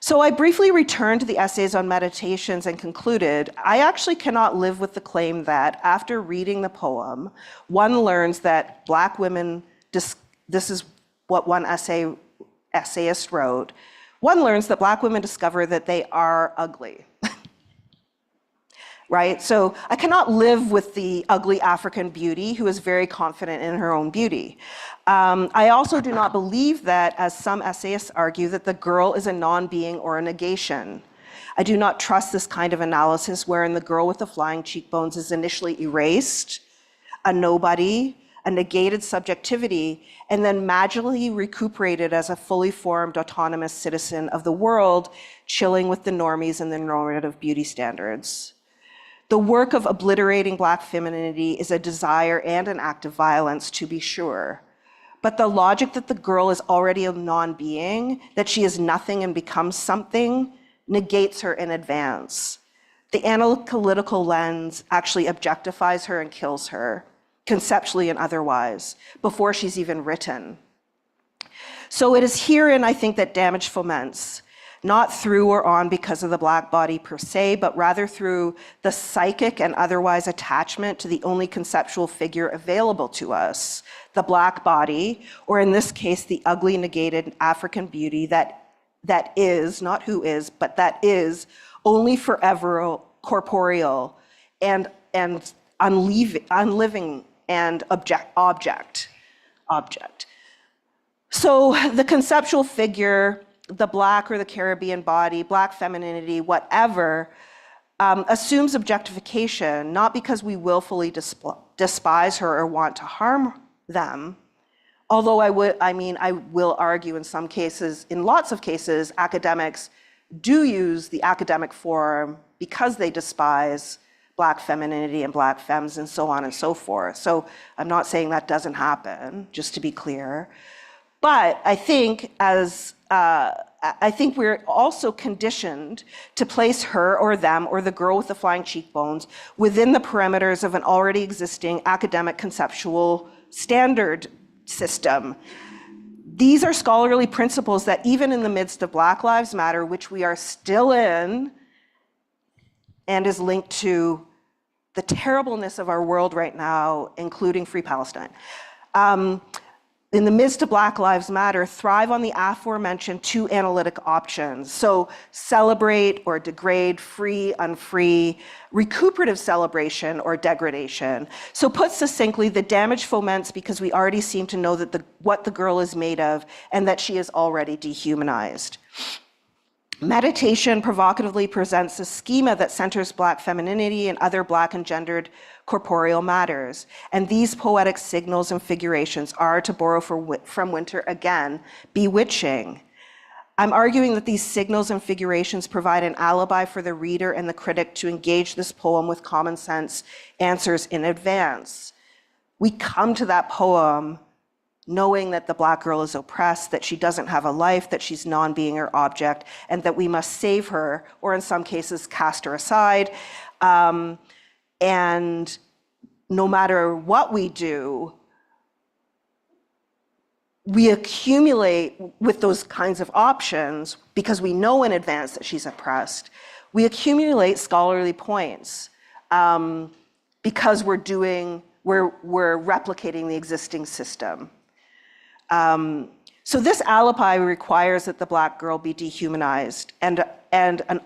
So I briefly returned to the essays on meditations and concluded, I actually cannot live with the claim that after reading the poem, one learns that Black women, this is what one essayist wrote, one learns that Black women discover that they are ugly. Right? So I cannot live with the ugly African beauty who is very confident in her own beauty. I also do not believe that, as some essayists argue, that the girl is a non-being or a negation. I do not trust this kind of analysis wherein the girl with the flying cheekbones is initially erased, a nobody, a negated subjectivity, and then magically recuperated as a fully formed autonomous citizen of the world, chilling with the normies and the normative beauty standards. The work of obliterating Black femininity is a desire and an act of violence, to be sure. But the logic that the girl is already a non-being, that she is nothing and becomes something, negates her in advance. The analytical lens actually objectifies her and kills her, conceptually and otherwise, before she's even written. So it is herein, I think, that damage foments, not through or on because of the Black body per se, but rather through the psychic and otherwise attachment to the only conceptual figure available to us, the Black body, or in this case, the ugly, negated African beauty that is, not who is, but that is only forever corporeal and unliving and object. So the conceptual figure, the Black or the Caribbean body, Black femininity, whatever, assumes objectification, not because we willfully despise her or want to harm them. Although I will argue in some cases, in lots of cases, academics do use the academic forum because they despise Black femininity and Black femmes and so on and so forth. So I'm not saying that doesn't happen, just to be clear. But I think we're also conditioned to place her or them or the girl with the flying cheekbones within the perimeters of an already existing academic conceptual standard system. These are scholarly principles that even in the midst of Black Lives Matter, which we are still in, and is linked to the terribleness of our world right now, including Free Palestine. In the midst of Black Lives Matter, thrive on the aforementioned two analytic options. So celebrate or degrade, free, unfree, recuperative celebration or degradation. So put succinctly, the damage foments because we already seem to know that what the girl is made of and that she is already dehumanized. Meditation provocatively presents a schema that centers Black femininity and other Black engendered corporeal matters. And these poetic signals and figurations are, to borrow from Wynter again, bewitching. I'm arguing that these signals and figurations provide an alibi for the reader and the critic to engage this poem with common sense answers in advance. We come to that poem knowing that the Black girl is oppressed, that she doesn't have a life, that she's non-being or object, and that we must save her, or in some cases, cast her aside. And no matter what we do, we accumulate with those kinds of options, because we know in advance that she's oppressed, we accumulate scholarly points because we're replicating the existing system. So this alibi requires that the Black girl be dehumanized and an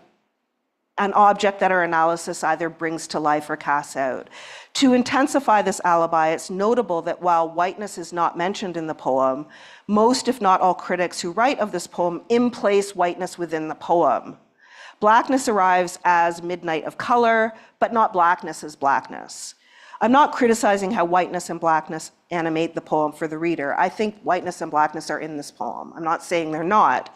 object that our analysis either brings to life or casts out. To intensify this alibi, it's notable that while whiteness is not mentioned in the poem, most, if not all, critics who write of this poem place whiteness within the poem. Blackness arrives as midnight of color, but not blackness as blackness. I'm not criticizing how whiteness and blackness animate the poem for the reader. I think whiteness and blackness are in this poem. I'm not saying they're not.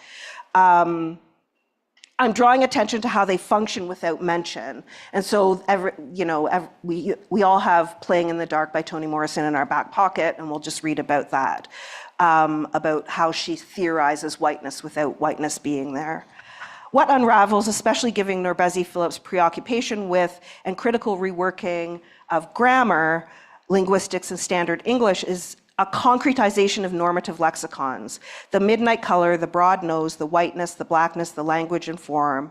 I'm drawing attention to how they function without mention. And so we all have Playing in the Dark by Toni Morrison in our back pocket, and we'll just read about that, about how she theorizes whiteness without whiteness being there. What unravels, especially given nourbeSe Phillips' preoccupation with and critical reworking of grammar, linguistics, and standard English, is a concretization of normative lexicons. The midnight color, the broad nose, the whiteness, the blackness, the language and form,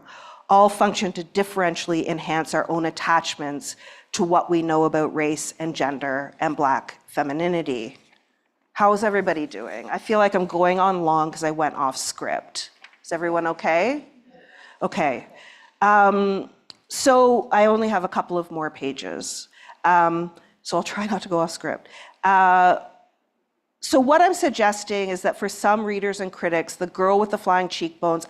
all function to differentially enhance our own attachments to what we know about race and gender and Black femininity. How is everybody doing? I feel like I'm going on long because I went off script. Is everyone okay? Okay. So I only have a couple of more pages. So I'll try not to go off script. So what I'm suggesting is that for some readers and critics, the girl with the flying cheekbones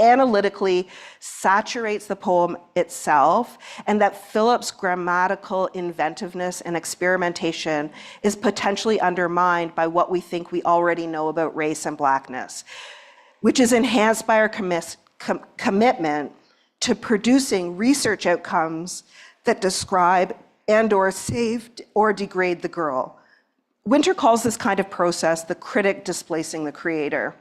analytically saturates the poem itself, and that Phillips' grammatical inventiveness and experimentation is potentially undermined by what we think we already know about race and Blackness, which is enhanced by our commitment to producing research outcomes that describe and/or save or degrade the girl. Wynter calls this kind of process the critic displacing the creator.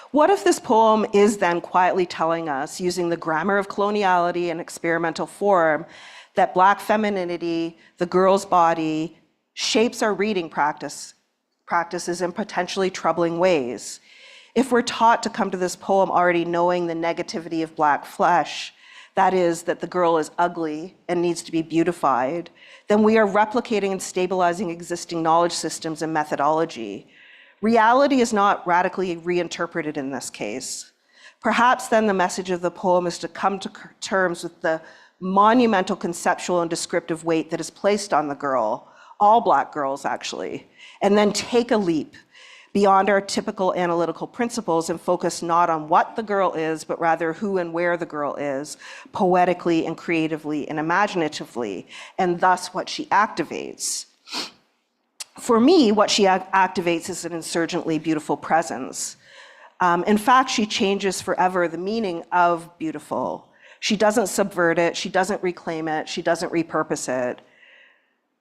What if this poem is then quietly telling us, using the grammar of coloniality and experimental form, that Black femininity, the girl's body, shapes our reading practice practices in potentially troubling ways. If we're taught to come to this poem already knowing the negativity of Black flesh, that is, that the girl is ugly and needs to be beautified, then we are replicating and stabilizing existing knowledge systems and methodology. Reality is not radically reinterpreted in this case. Perhaps then the message of the poem is to come to terms with the monumental conceptual and descriptive weight that is placed on the girl, all Black girls actually, and then take a leap beyond our typical analytical principles and focus not on what the girl is, but rather who and where the girl is, poetically and creatively and imaginatively, and thus what she activates. For me, what she activates is an insurgently beautiful presence. In fact, she changes forever the meaning of beautiful. She doesn't subvert it, she doesn't reclaim it, she doesn't repurpose it.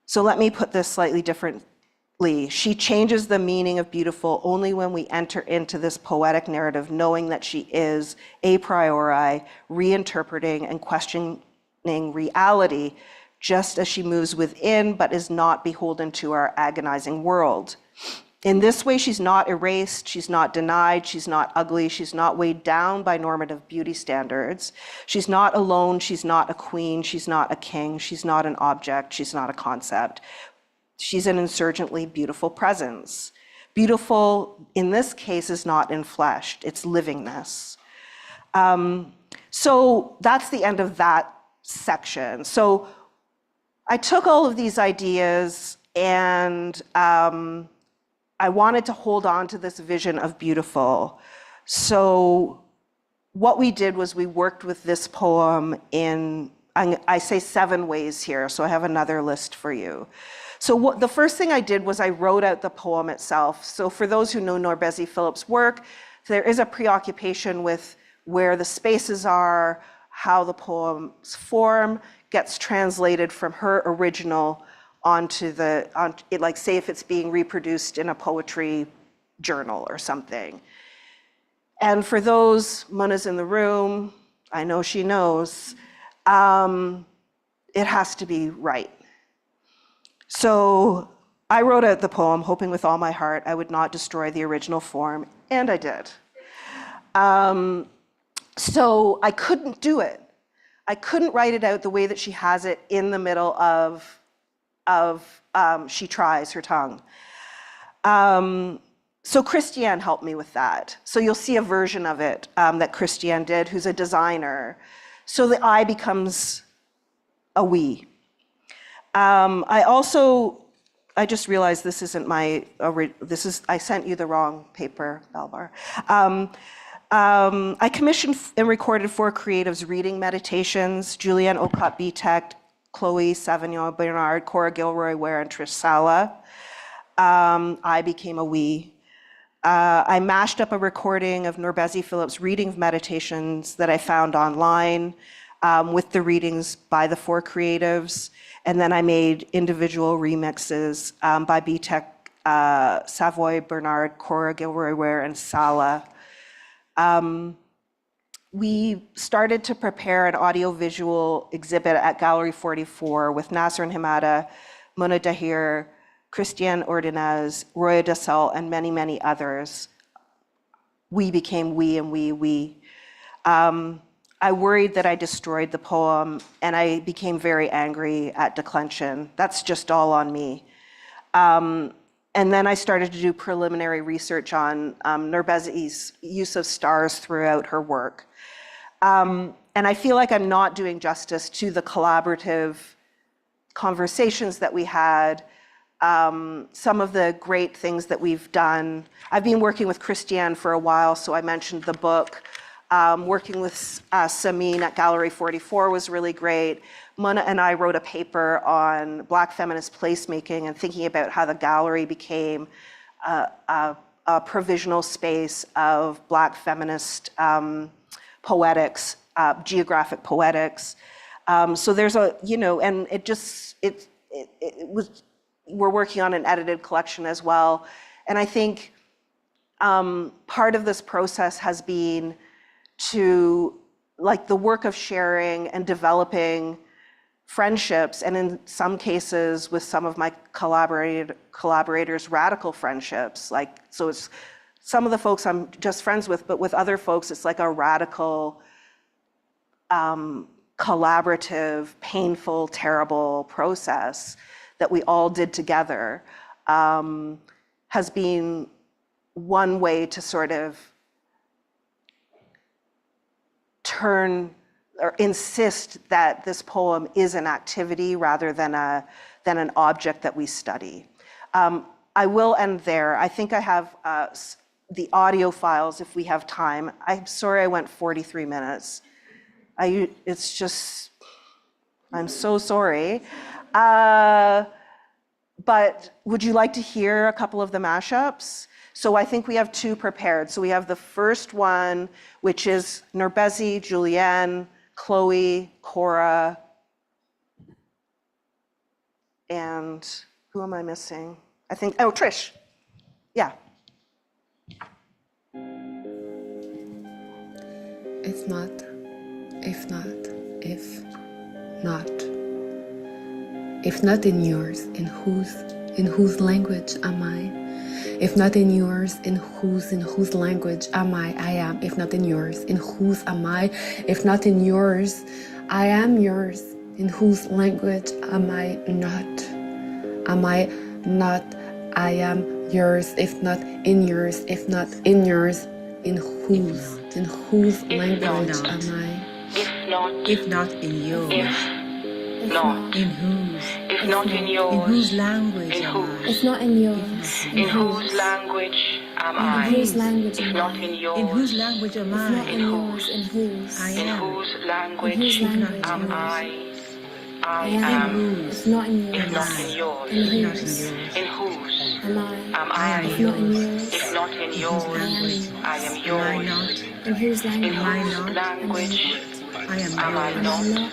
So let me put this slightly differently. She changes the meaning of beautiful only when we enter into this poetic narrative, knowing that she is a priori, reinterpreting and questioning reality, just as she moves within, but is not beholden to our agonizing world. In this way, she's not erased, she's not denied, she's not ugly, she's not weighed down by normative beauty standards. She's not alone, she's not a queen, she's not a king, she's not an object, she's not a concept. She's an insurgently beautiful presence. Beautiful, in this case, is not enfleshed, it's livingness. So that's the end of that section. So I took all of these ideas and I wanted to hold on to this vision of beautiful. So what we did was we worked with this poem in, I say 7 ways here, so I have another list for you. So the first thing I did was I wrote out the poem itself. So for those who know nourbeSe Phillips' work, there is a preoccupation with where the spaces are, how the poem's form gets translated from her original onto like say if it's being reproduced in a poetry journal or something. And for those, Muna's in the room, I know she knows, it has to be right. So I wrote out the poem, hoping with all my heart I would not destroy the original form, and I did. So I couldn't do it. I couldn't write it out the way that she has it in the middle of She Tries, her tongue. So Christiane helped me with that. So you'll see a version of it that Christiane did, who's a designer. So the I becomes a we. I just realized this isn't my, I sent you the wrong paper, Balbar. I commissioned and recorded 4 creatives reading meditations, Julianne Ocott-Bitek, Chloe Savignon Bernard, Cora Gilroy Ware, and Trish Sala. I became a we. I mashed up a recording of nourbeSe Phillips' reading of meditations that I found online with the readings by the 4 creatives. And then I made individual remixes by Bitek, Savoy Bernard, Cora Gilroy Ware, and Sala. We started to prepare an audiovisual exhibit at Gallery 44 with Nasrin Himada, Muna Dahir, Christiane Ordonez, Roya Dassel, and many, many others. We became we and we. I worried that I destroyed the poem, and I became very angry at Declension. That's just all on me. And then I started to do preliminary research on nourbeSe's use of stars throughout her work. And I feel like I'm not doing justice to the collaborative conversations that we had, some of the great things that we've done. I've been working with Christiane for a while, so I mentioned the book. Working with Samin at Gallery 44 was really great. Muna and I wrote a paper on Black feminist placemaking and thinking about how the gallery became a provisional space of Black feminist poetics, geographic poetics. So there's a, and we're working on an edited collection as well. And I think part of this process has been to, like, the work of sharing and developing friendships, and in some cases with some of my collaborators, radical friendships. Like, so it's some of the folks I'm just friends with, but with other folks, it's like a radical, collaborative, painful, terrible process that we all did together, has been one way to sort of turn or insist that this poem is an activity rather than an object that we study. I will end there. I think I have the audio files if we have time. I'm sorry I went 43 minutes. It's just, I'm so sorry. But would you like to hear a couple of the mashups? So I think we have two prepared. So we have the first one, which is nourbeSe, Julianne, Chloe, Cora, and who am I missing? I think, oh, Trish. Yeah. It's not, if not, if not. If not in yours, in whose language am I? If not in yours, in whose language am I am. If not in yours, in whose am I? If not in yours, I am yours. In whose language am I not? Am I not? I am yours. If not in yours, if not in yours, in whose language am I? If not in yours, Not in whose? if not in yours, In whose language in am whose? I? If not in yours, In whose language am I? in whose language If am not I? in In yours, whose language am If not I? in yours, in whose? I in am. whose In language whose language am am I? I? I I In am. am. whose? If not in If yours, not in yours, in If not in whose? yours, in whose Am I? am I am I? If not in yours. yours, If not in In whose yours, language? I am Am I yours. not? in whose In language Am I whose not? am I language not? I am am I yours. Am I not? not?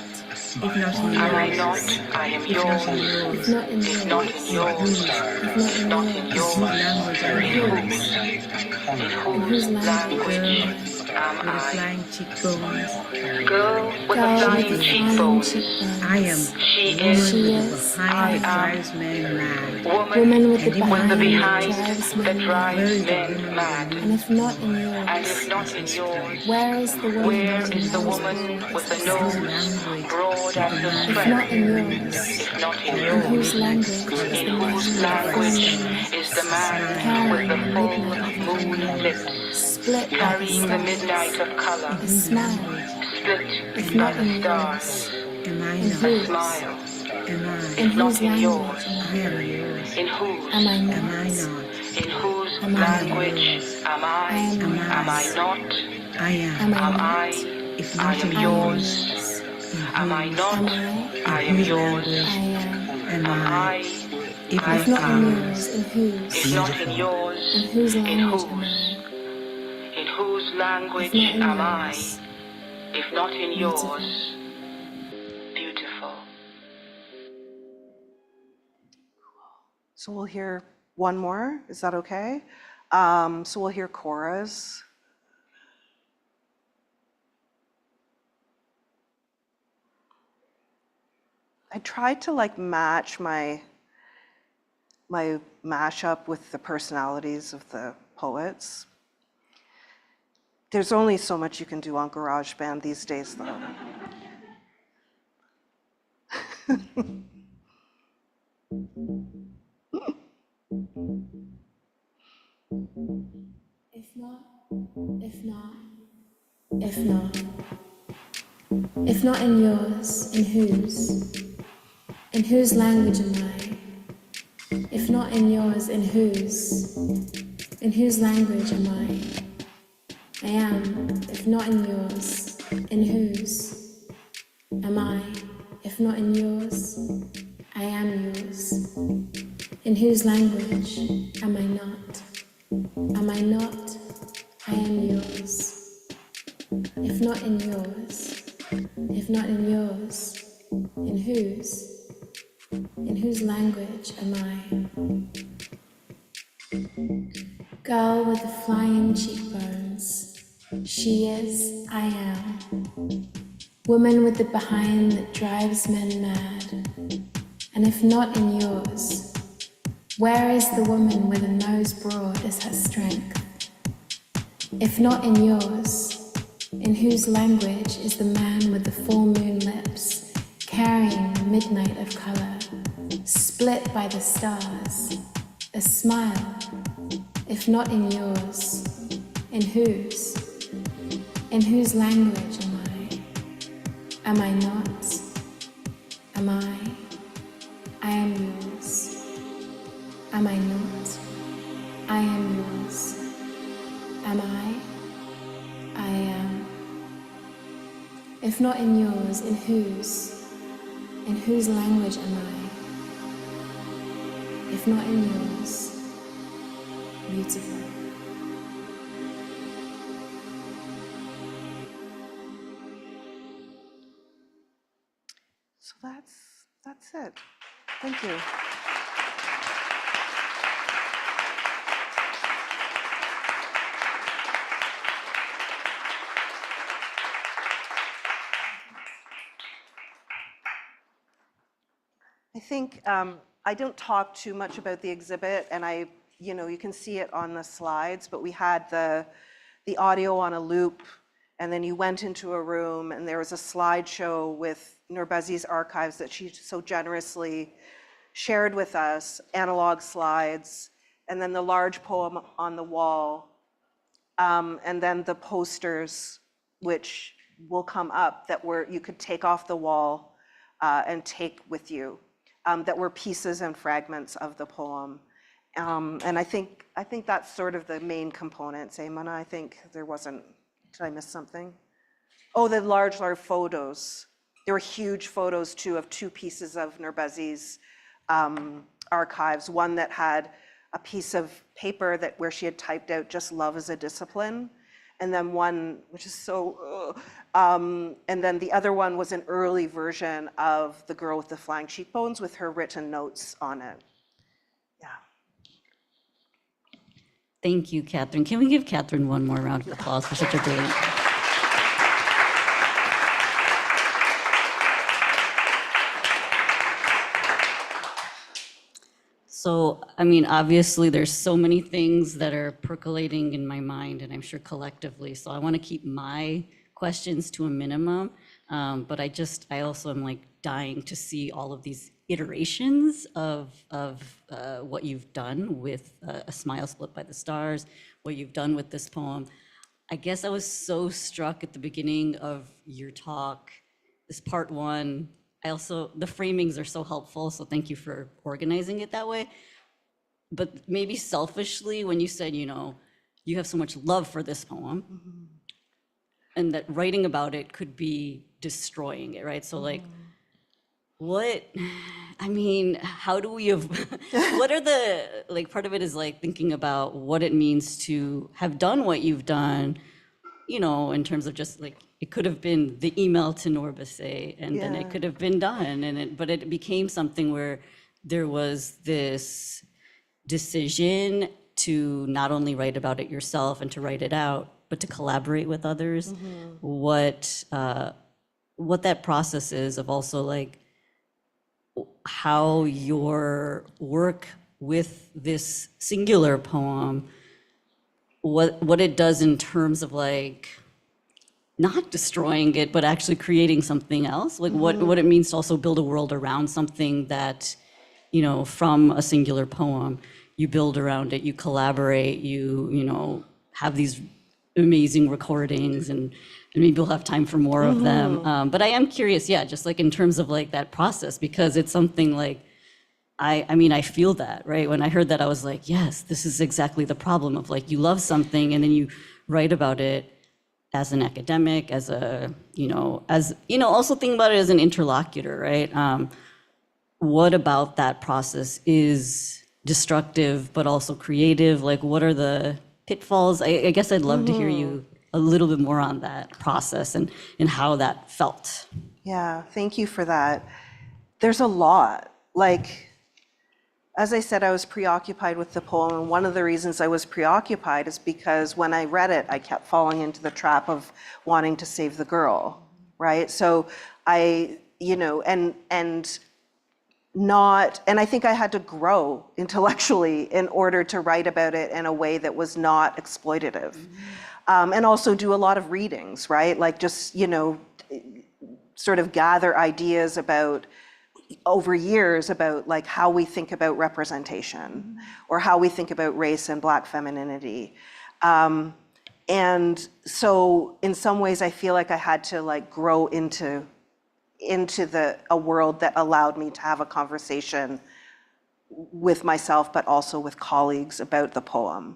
If not in Am I yours, not? I am if not in yours. yours, If not in If not in yours, yours, if not if in not in yours, in whose yours, language am in I? whose? In in whose whose language language am am With the I? flying cheekbones, Girl with the Girl with flying the flying cheekbones. cheekbones. I am. She Woman is. She with the is. behind that I am. drives men mad. Woman with And the if With the not in behind behind yours, that drives that men drives where mad. is the men woman with mad. the And if not in And yours, if not in yours, where is the woman where with the is the nose woman broad with as the the whose nose strength? language broad is as the the man If strength? not in yours, If not in in yours, whose language is in the whose man with the language full moon is the lips, man with carrying the the full midnight of moon color, lips, split by the carrying the midnight stars, of color, a smile? split If by not the in stars, yours, Am I in not? whose? smile. Am I? In If not whose in language yours, I am am yours. in whose? I? Am I Am I not? not? In whose Am I language yours? am I? I am Am yours. Am I I? not? I Am am. I Am not? I? If I not am in I am yours. yours. in Am I whose? not? Am I? I In am whose yours. language I am. am Am I? I? If I If not not in in am. yours, yours, in whose? If not in beautiful. yours, In whose in language am whose? I? In whose If language not in am I? yours, If not in beautiful. yours, beautiful. So we'll hear one more. Is that okay? So we'll hear Cora's. I tried to like match my mashup with the personalities of the poets. There's only so much you can do on GarageBand these days, though. If not, if not, if not. If not in yours, in whose? In whose language am I? If not in yours, in whose? In whose language am I? I am. If not in yours, in whose? Am I? If not in yours, I am yours. In whose language am I not? Am I not? I am yours. If not in yours, if not in yours, in whose? In whose language am I? Girl with the flying cheekbones. She is, I am. woman with the behind that drives men mad. And if not in yours, where is the woman with a nose broad as her strength? If not in yours, in whose language is the man with the full moon lips, carrying the midnight of color, split by the stars, a smile? If not in yours, in whose? In whose language am I? Am I not? Am I? I am yours. Am I not? I am yours. Am I? I am. If not in yours, in whose? In whose language am I? If not in yours, beautiful. So that's it. Thank you. I think I don't talk too much about the exhibit, and you can see it on the slides, but we had the audio on a loop, and then you went into a room, and there was a slideshow with nourbeSe's archives that she so generously shared with us, analog slides, and then the large poem on the wall, and then the posters, which will come up, that you could take off the wall and take with you. That were pieces and fragments of the poem. And I think that's sort of the main components. Mana, I think there wasn't, did I miss something? Oh, the large photos. There were huge photos too of two pieces of nourbeSe's archives. One that had a piece of paper where she had typed out "just love is a discipline," and then one which is so, and then the other one was an early version of "The Girl with the Flying Cheekbones" with her written notes on it. Yeah. Thank you, Catherine. Can we give Catherine one more round of applause for such a great... So, I mean, obviously there's so many things that are percolating in my mind, and I'm sure collectively, so I want to keep my questions to a minimum, but I also am like dying to see all of these iterations of what you've done with A Smile Split by the Stars, what you've done with this poem. I guess I was so struck at the beginning of your talk, this part one. The framings are so helpful, so thank you for organizing it that way. But maybe selfishly, when you said, you have so much love for this poem, and that writing about it could be destroying it, right? So like, how do we, what are part of it is like thinking about what it means to have done what you've done, in terms of just like, it could have been the email to nourbeSe, and then it could have been done, but it became something where there was this decision to not only write about it yourself and to write it out, but to collaborate with others. What that process is of also like how your work with this singular poem, what it does in terms of like not destroying it, but actually creating something else, like what it means to also build a world around something that, from a singular poem, you build around it, you collaborate, you have these amazing recordings, and maybe we'll have time for more of them. But I am curious, just like in terms of like that process, because it's something like, I feel that, right? When I heard that, I was like, yes, this is exactly the problem of like, you love something and then you write about it as an academic, as a, also think about it as an interlocutor, right? What about that process is destructive, but also creative? Like, what are the pitfalls? I guess I'd love to hear you a little bit more on that process and how that felt. Yeah, thank you for that. There's a lot. Like, as I said, I was preoccupied with the poem, and one of the reasons I was preoccupied is because when I read it, I kept falling into the trap of wanting to save the girl. right? So I, you know, and I think I had to grow intellectually in order to write about it in a way that was not exploitative. And also do a lot of readings, right? Like just, you know, sort of gather ideas about, over years, about like how we think about representation or how we think about race and Black femininity. And so in some ways I feel like I had to like grow into a world that allowed me to have a conversation with myself, but also with colleagues about the poem.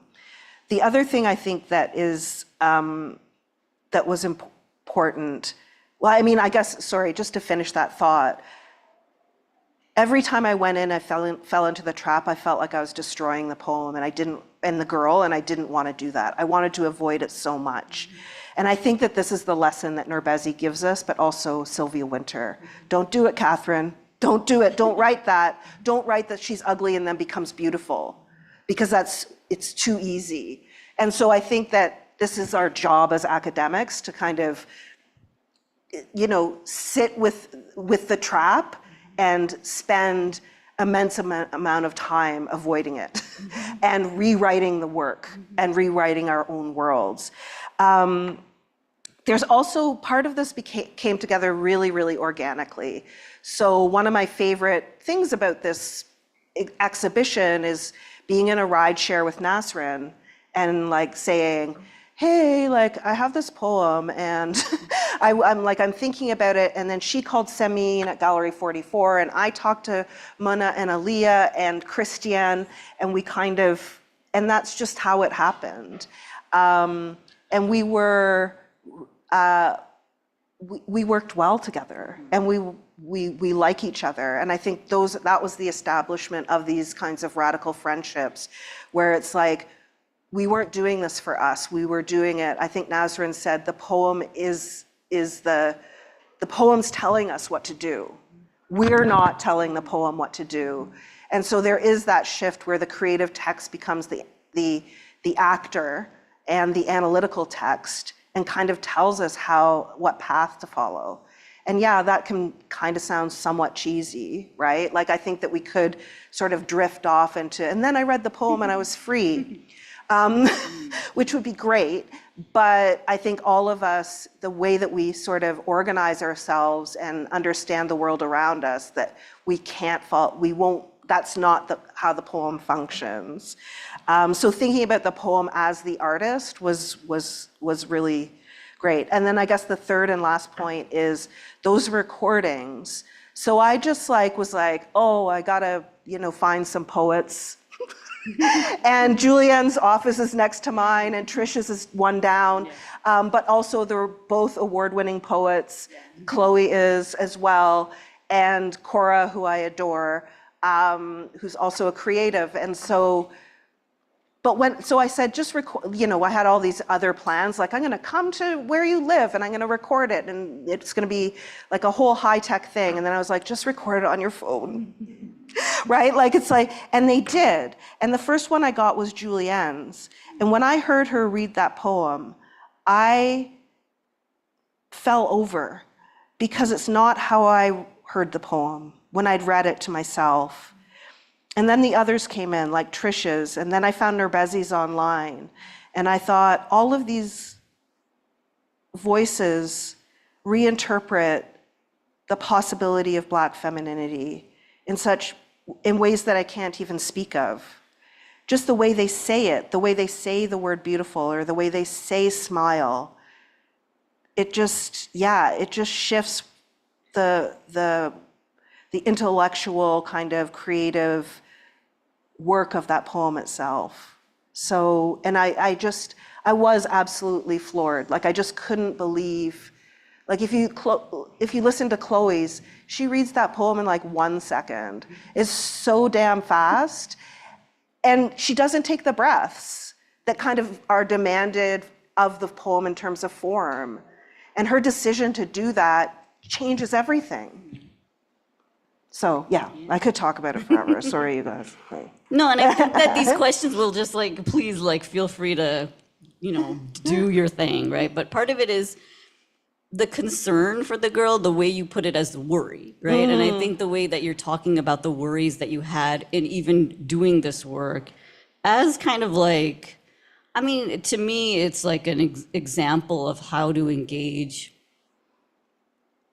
The other thing I think that is, that was important, well, I mean, I guess, sorry, just to finish that thought, every time I went in, I fell into the trap, I felt like I was destroying the poem and the girl, and I didn't want to do that. I wanted to avoid it so much. And I think that this is the lesson that nourbeSe gives us, but also Sylvia Wynter. Don't do it, Catherine. Don't do it. Don't write that. Don't write that she's ugly and then becomes beautiful, because it's too easy. And so I think that this is our job as academics to kind of, you know, sit with the trap and spend immense amount of time avoiding it and rewriting the work and rewriting our own worlds. There's also, part of this came together really, really organically. So one of my favorite things about this exhibition is being in a ride share with Nasrin and like saying, hey, like I have this poem and I'm thinking about it. And then she called Semine at Gallery 44 and I talked to Mona and Aaliyah and Christiane and and that's just how it happened. And we worked well together and we like each other. And I think that was the establishment of these kinds of radical friendships where it's like, we weren't doing this for us, we were doing it. I think Nasrin said the poem is the poem's telling us what to do. We're not telling the poem what to do. And so there is that shift where the creative text becomes the actor and the analytical text and kind of tells us what path to follow. And yeah, that can kind of sound somewhat cheesy, right? Like I think that we could sort of drift off into, and then I read the poem and I was free. Which would be great, but I think all of us, the way that we sort of organize ourselves and understand the world around us, that we can't fall, we won't, that's not how the poem functions. So thinking about the poem as the artist was really great. And then I guess the third and last point is those recordings. So I just was like, oh, I gotta, find some poets. And Julianne's office is next to mine, and Trish's is one down. But also they're both award-winning poets. Chloe is as well, and Cora, who I adore, who's also a creative. And so, so I said, just record, I had all these other plans, like I'm gonna come to where you live and I'm gonna record it, and it's gonna be like a whole high-tech thing. And then I was like, just record it on your phone. Right? Like it's like, and they did. And the first one I got was Julianne's. And when I heard her read that poem, I fell over because it's not how I heard the poem when I'd read it to myself. And then the others came in, like Trish's, and then I found nourbeSe's online. And I thought, all of these voices reinterpret the possibility of Black femininity in ways that I can't even speak of. Just the way they say it, the way they say the word beautiful, or the way they say smile, it just shifts the intellectual kind of creative work of that poem itself. So, and I was absolutely floored. Like I just couldn't believe, like if you listen to Chloe's, she reads that poem in like 1 second. It's so damn fast. And she doesn't take the breaths that kind of are demanded of the poem in terms of form. And her decision to do that changes everything. So yeah, I could talk about it forever. Sorry, you guys. No, and I think that these questions will just please feel free to, do your thing, right? But part of it is, the concern for the girl, the way you put it as worry, right? And I think the way that you're talking about the worries that you had in even doing this work as kind of like, I mean, to me, it's like an example of how to engage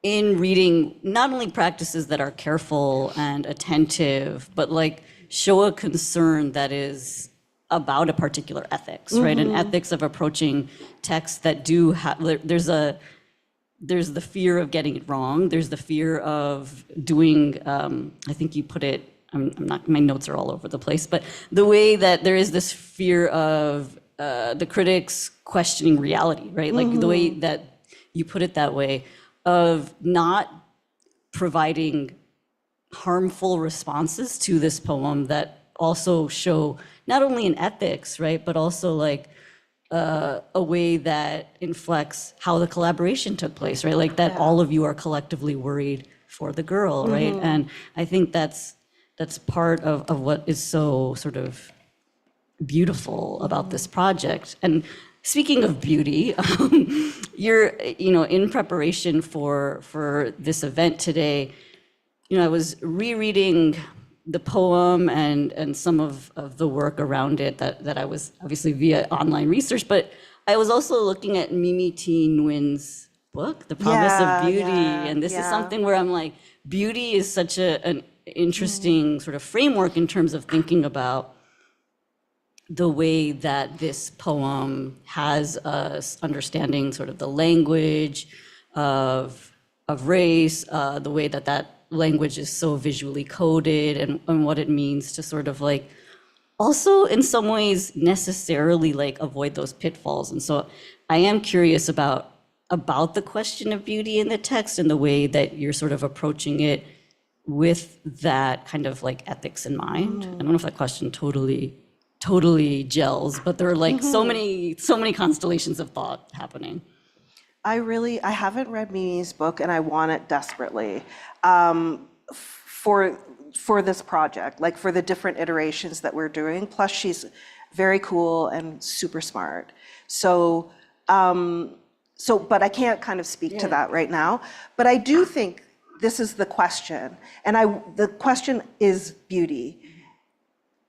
in reading not only practices that are careful and attentive, but like show a concern that is about a particular ethics, right? An ethics of approaching texts that do have, there's the fear of getting it wrong. There's the fear of doing, I think you put it, I'm not, my notes are all over the place, but the way that there is this fear of the critics questioning reality, right? Like the way that you put it that way, of not providing harmful responses to this poem that also show not only an ethics, right, but also like a way that inflects how the collaboration took place, right? Like that all of you are collectively worried for the girl, right? And I think that's part of what is so sort of beautiful about this project. And speaking of beauty, you're, in preparation for this event today, I was rereading the poem and some of the work around it that I was obviously via online research, but I was also looking at Mimi T. Nguyen's book, The Promise of Beauty. And this is something where I'm like, beauty is such an interesting sort of framework in terms of thinking about the way that this poem has us understanding sort of the language of race, the way that language is so visually coded, and what it means to sort of like also in some ways necessarily like avoid those pitfalls. And so I am curious about the question of beauty in the text and the way that you're sort of approaching it with that kind of like ethics in mind. I don't know if that question totally gels, but there are like so many constellations of thought happening. I haven't read Mimi's book, and I want it desperately for this project, like for the different iterations that we're doing. Plus, she's very cool and super smart. So, but I can't kind of speak to that right now. But I do think this is the question, and the question is beauty,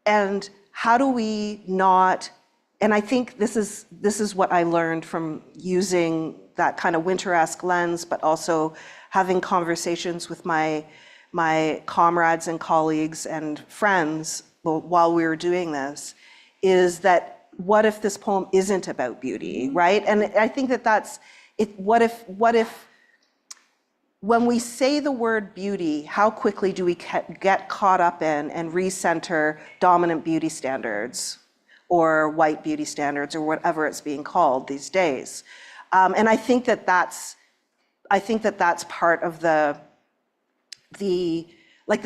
and how do we not? And I think this is what I learned from using that kind of Wynter-esque lens, but also having conversations with my comrades and colleagues and friends while we were doing this, is that what if this poem isn't about beauty, right? And I think that's it. What if when we say the word beauty, how quickly do we get caught up in and recenter dominant beauty standards or white beauty standards or whatever it's being called these days? And I think that's part of the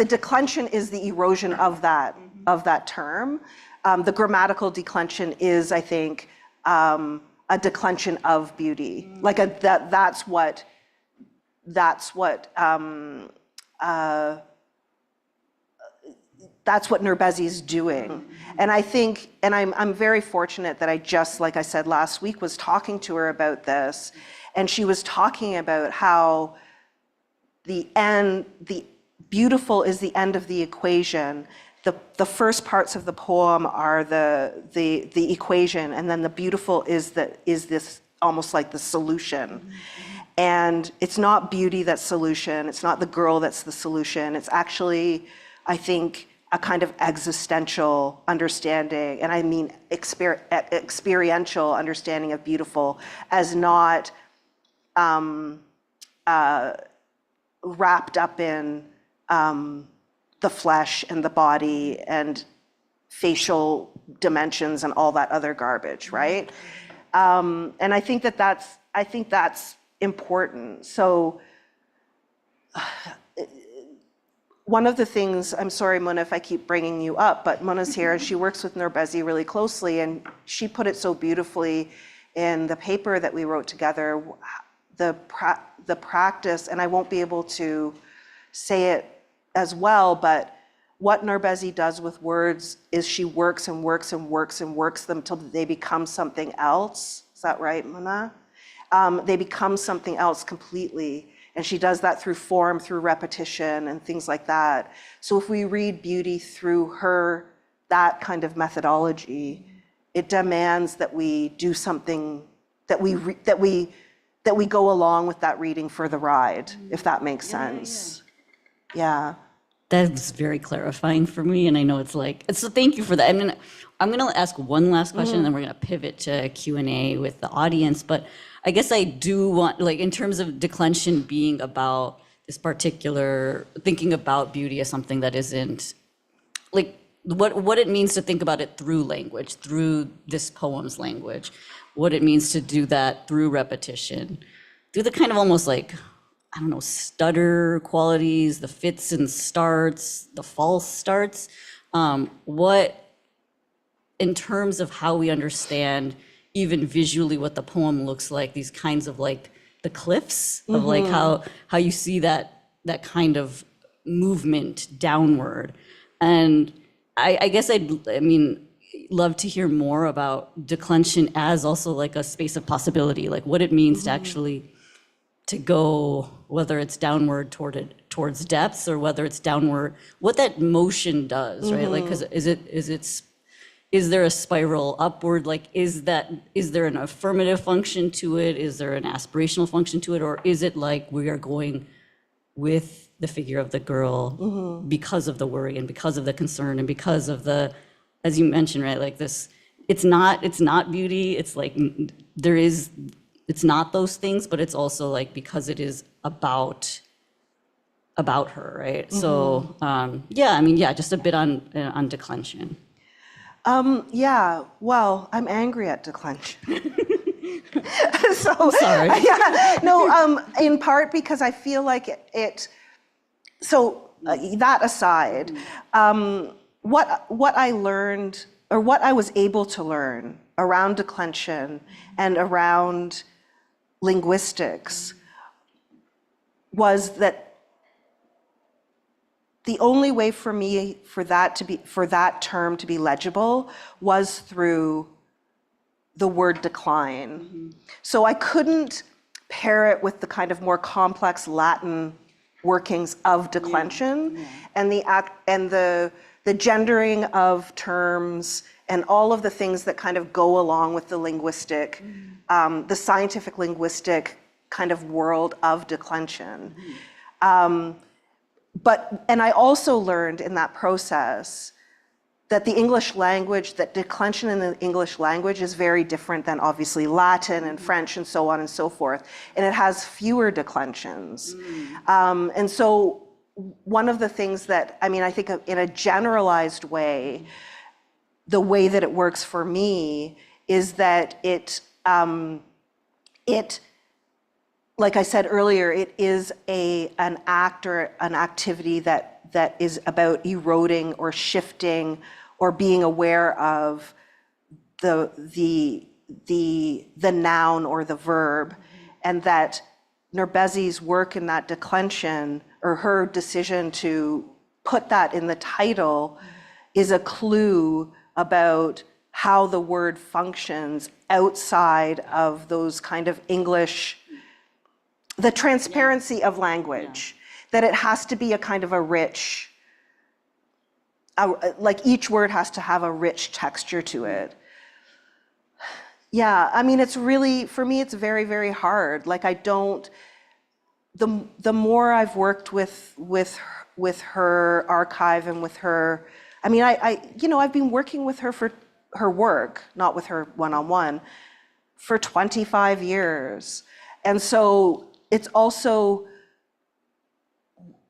declension is the erosion of that term. The grammatical declension is, I think, a declension of beauty. Like that's what nourbeSe is doing. And I think, and I'm very fortunate that I just, like I said last week, was talking to her about this, and she was talking about how the beautiful is the end of the equation. The first parts of the poem are the equation, and then the beautiful is this almost like the solution. And it's not beauty that's solution, it's not the girl that's the solution, it's actually, I think, a kind of existential understanding, and I mean experiential understanding of beautiful as not wrapped up in the flesh and the body and facial dimensions and all that other garbage, right? And I think that's important. So one of the things, I'm sorry, Mona, if I keep bringing you up, but Mona's here and she works with nourbeSe really closely, and she put it so beautifully in the paper that we wrote together, the practice, and I won't be able to say it as well, but what nourbeSe does with words is she works and works and works and works them till they become something else. Is that right, Mona? they become something else completely. And she does that through form, through repetition, and things like that. So if we read beauty through her, that kind of methodology, it demands that we do something, that we go along with that reading for the ride, if that makes sense. Yeah. That's very clarifying for me, and I know it's like, so thank you for that. I mean, I'm gonna ask one last question, and then we're gonna pivot to Q&A with the audience, but I guess I do want, like, in terms of declension being about this particular, thinking about beauty as something that isn't, like, what it means to think about it through language, through this poem's language, what it means to do that through repetition, through the kind of almost like, I don't know, stutter qualities, the fits and starts, the false starts. What, in terms of how we understand even visually what the poem looks like, these kinds of like the cliffs of like how you see that kind of movement downward. And I guess I mean, love to hear more about declension as also like a space of possibility, like what it means to actually to go, whether it's downward towards depths or whether it's downward, what that motion does, right? Like, because is there a spiral upward? Like, is there an affirmative function to it? Is there an aspirational function to it? Or is it like we are going with the figure of the girl because of the worry and because of the concern and because of the, as you mentioned, right? Like this, it's not beauty. It's like it's not those things, but it's also like because it is about her, right? So just a bit on declension. Yeah, well, I'm angry at declension. So, sorry. Yeah, no, in part because I feel like that aside, what I learned, or what I was able to learn around declension and around linguistics was that the only way for me for that term to be legible was through the word decline. So I couldn't pair it with the kind of more complex Latin workings of declension and the gendering of terms and all of the things that kind of go along with the linguistic, the scientific linguistic kind of world of declension. And I also learned in that process that the English language, that declension in the English language is very different than obviously Latin and French and so on and so forth. And it has fewer declensions. And so one of the things that, I mean, I think in a generalized way, the way that it works for me is that it like I said earlier, it is an act or an activity that is about eroding or shifting or being aware of the noun or the verb, and that nourbeSe's work in that declension, or her decision to put that in the title, is a clue about how the word functions outside of those kind of English, the transparency of language, that it has to be a kind of a rich, like each word has to have a rich texture to it. Yeah, I mean, it's really, for me, it's very, very hard. Like the more I've worked with her archive and with her, I mean, I've been working with her for her work, not with her one-on-one, for 25 years. And so it's also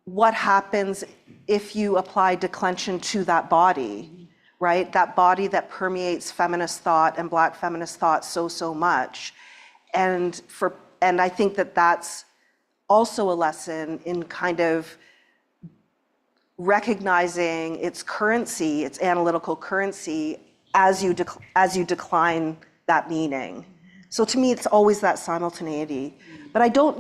what happens if you apply declension to that body, right? That body that permeates feminist thought and Black feminist thought so much. And I think that that's also a lesson in kind of recognizing its currency, its analytical currency, as you decline that meaning. So to me, it's always that simultaneity. But I don't,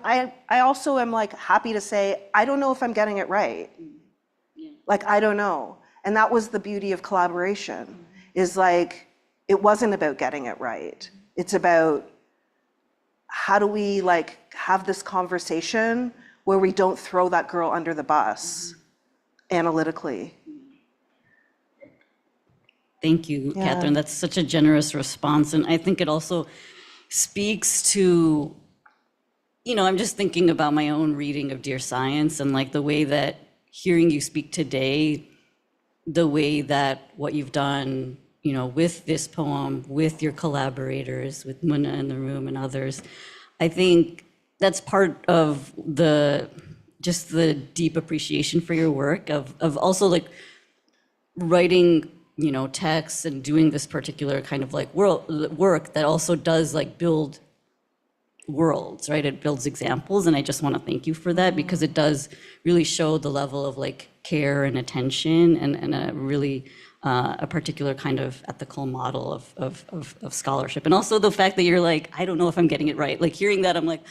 I also am like happy to say, I don't know if I'm getting it right. Like, I don't know. And that was the beauty of collaboration, is like, it wasn't about getting it right. It's about how do we like have this conversation where we don't throw that girl under the bus analytically? Thank you, Yeah. Catherine. That's such a generous response. And I think it also speaks to, I'm just thinking about my own reading of Dear Science and like the way that hearing you speak today, the way that what you've done, with this poem, with your collaborators, with Muna in the room and others, I think that's part of just the deep appreciation for your work of also like writing, texts and doing this particular kind of like work that also does like build worlds, right? It builds examples. And I just want to thank you for that because it does really show the level of like care and attention and a really a particular kind of ethical model of scholarship. And also the fact that you're like, I don't know if I'm getting it right. Like hearing that, I'm like,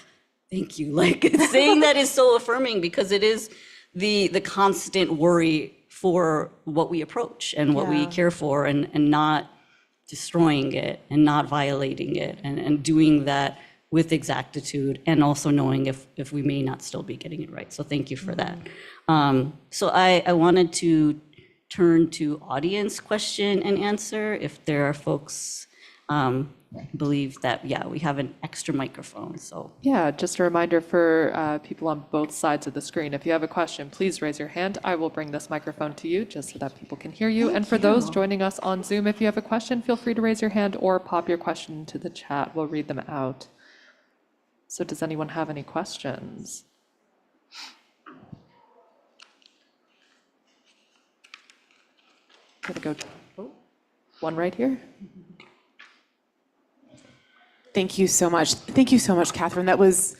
thank you. Like saying that is so affirming because it is the constant worry for what we approach and what we care for and not destroying it and not violating it and doing that with exactitude and also knowing if we may not still be getting it right. So thank you for that. So I wanted to turn to audience question and answer if there are folks believe that, we have an extra microphone, so. Yeah, just a reminder for people on both sides of the screen. If you have a question, please raise your hand. I will bring this microphone to you just so that people can hear you. And for those joining us on Zoom, if you have a question, feel free to raise your hand or pop your question into the chat. We'll read them out. So does anyone have any questions? Gonna go, one right here. Thank you so much. Thank you so much, Catherine. That was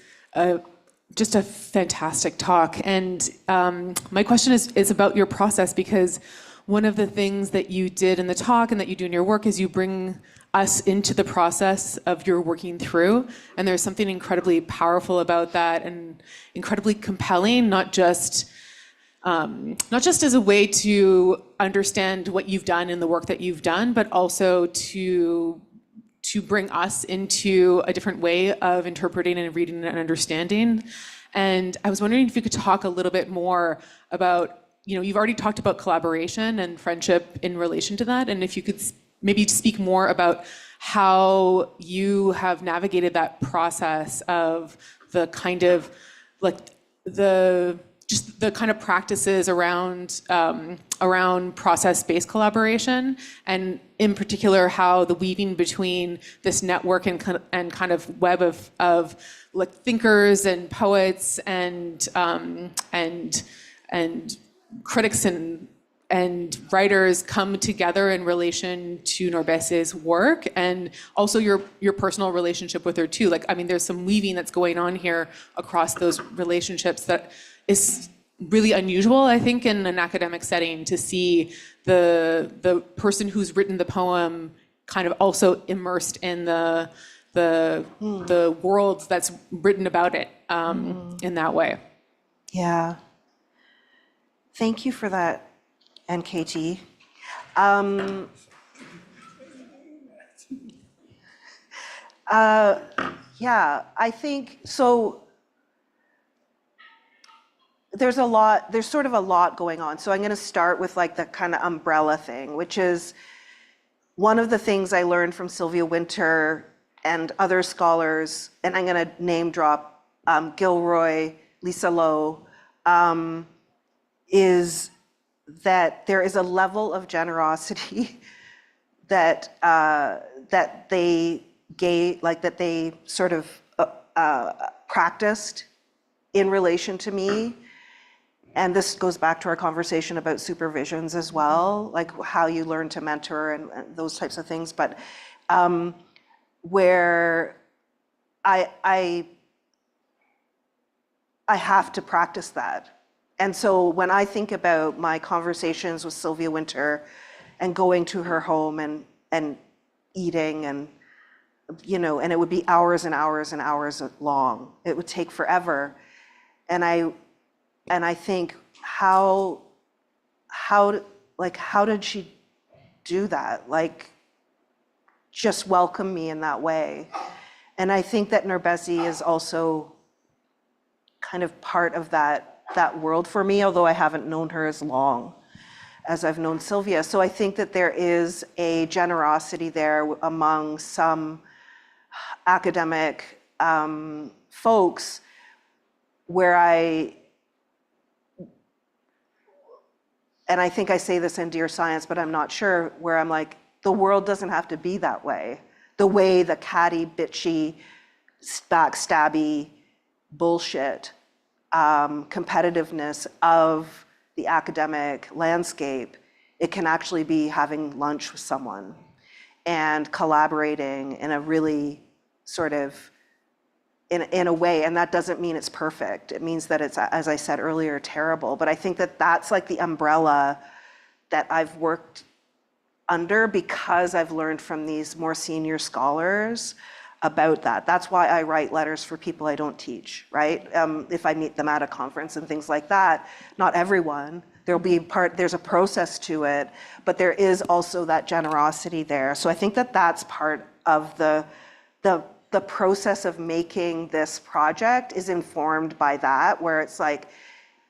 just a fantastic talk. And my question is about your process, because one of the things that you did in the talk and that you do in your work is you bring us into the process of your working through. And there's something incredibly powerful about that and incredibly compelling, not just as a way to understand what you've done and the work that you've done, but also to bring us into a different way of interpreting and reading and understanding. And I was wondering if you could talk a little bit more about, you've already talked about collaboration and friendship in relation to that, and if you could maybe speak more about how you have navigated that process of the kind of like the kind of practices around process-based collaboration, and in particular how the weaving between this network and kind of web of like thinkers and poets and critics and writers come together in relation to nourbeSe's work, and also your personal relationship with her too. Like, I mean, there's some weaving that's going on here across those relationships that is really unusual, I think, in an academic setting, to see the person who's written the poem kind of also immersed in the world that's written about it in that way. Yeah. Thank you for that, NKT. Yeah, I think so. There's sort of a lot going on. So I'm going to start with like the kind of umbrella thing, which is one of the things I learned from Sylvia Wynter and other scholars, and I'm going to name drop Gilroy, Lisa Lowe, is that there is a level of generosity that they gave, like that they sort of practiced in relation to me. And this goes back to our conversation about supervisions as well, like how you learn to mentor and those types of things. But where I have to practice that. And so when I think about my conversations with Sylvia Wynter and going to her home and eating and, and it would be hours and hours and hours long. It would take forever. And I think how did she do that? Like, just welcome me in that way. And I think that nourbeSe is also kind of part of that world for me, although I haven't known her as long as I've known Sylvia. So I think that there is a generosity there among some academic folks where and I think I say this in Dear Science, but I'm not sure, where I'm like, the world doesn't have to be that way. The way the catty, bitchy, backstabby bullshit competitiveness of the academic landscape, it can actually be having lunch with someone and collaborating in a really sort of, in a way, and that doesn't mean it's perfect. It means that it's, as I said earlier, terrible. But I think that that's like the umbrella that I've worked under because I've learned from these more senior scholars about that. That's why I write letters for people I don't teach, right? If I meet them at a conference and things like that, not everyone, there's a process to it, but there is also that generosity there. So I think that that's part of the process of making this project is informed by that, where it's like,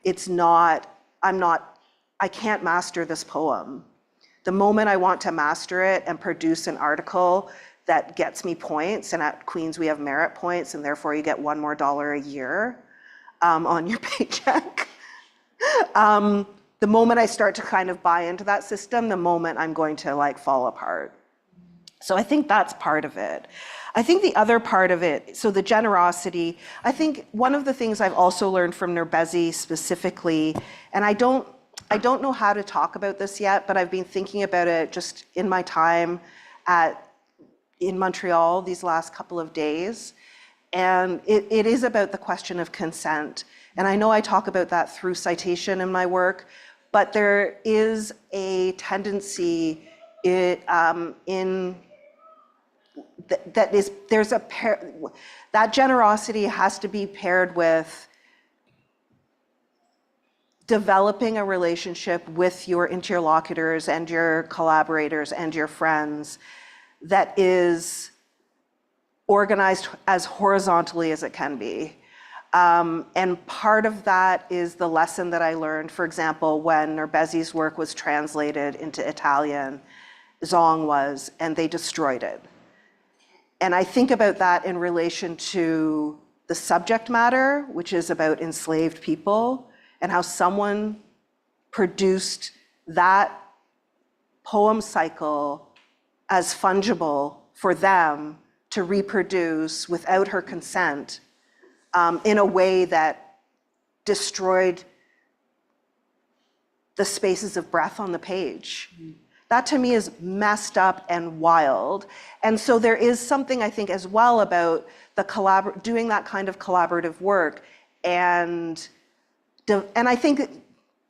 I can't master this poem. The moment I want to master it and produce an article that gets me points, and at Queen's we have merit points, and therefore you get $1 more a year on your paycheck. The moment I start to kind of buy into that system, the moment I'm going to like fall apart. So I think that's part of it. I think the other part of it, so the generosity, I think one of the things I've also learned from nourbeSe specifically, and I don't know how to talk about this yet, but I've been thinking about it just in my time in Montreal these last couple of days. And it is about the question of consent. And I know I talk about that through citation in my work, but there is a tendency that generosity has to be paired with developing a relationship with your interlocutors and your collaborators and your friends that is organized as horizontally as it can be. And part of that is the lesson that I learned, for example, when nourbeSe's work was translated into Italian, Zong was, and they destroyed it. And I think about that in relation to the subject matter, which is about enslaved people, and how someone produced that poem cycle as fungible for them to reproduce without her consent in a way that destroyed the spaces of breath on the page. That to me is messed up and wild. And so there is something, I think, as well about doing that kind of collaborative work. And I think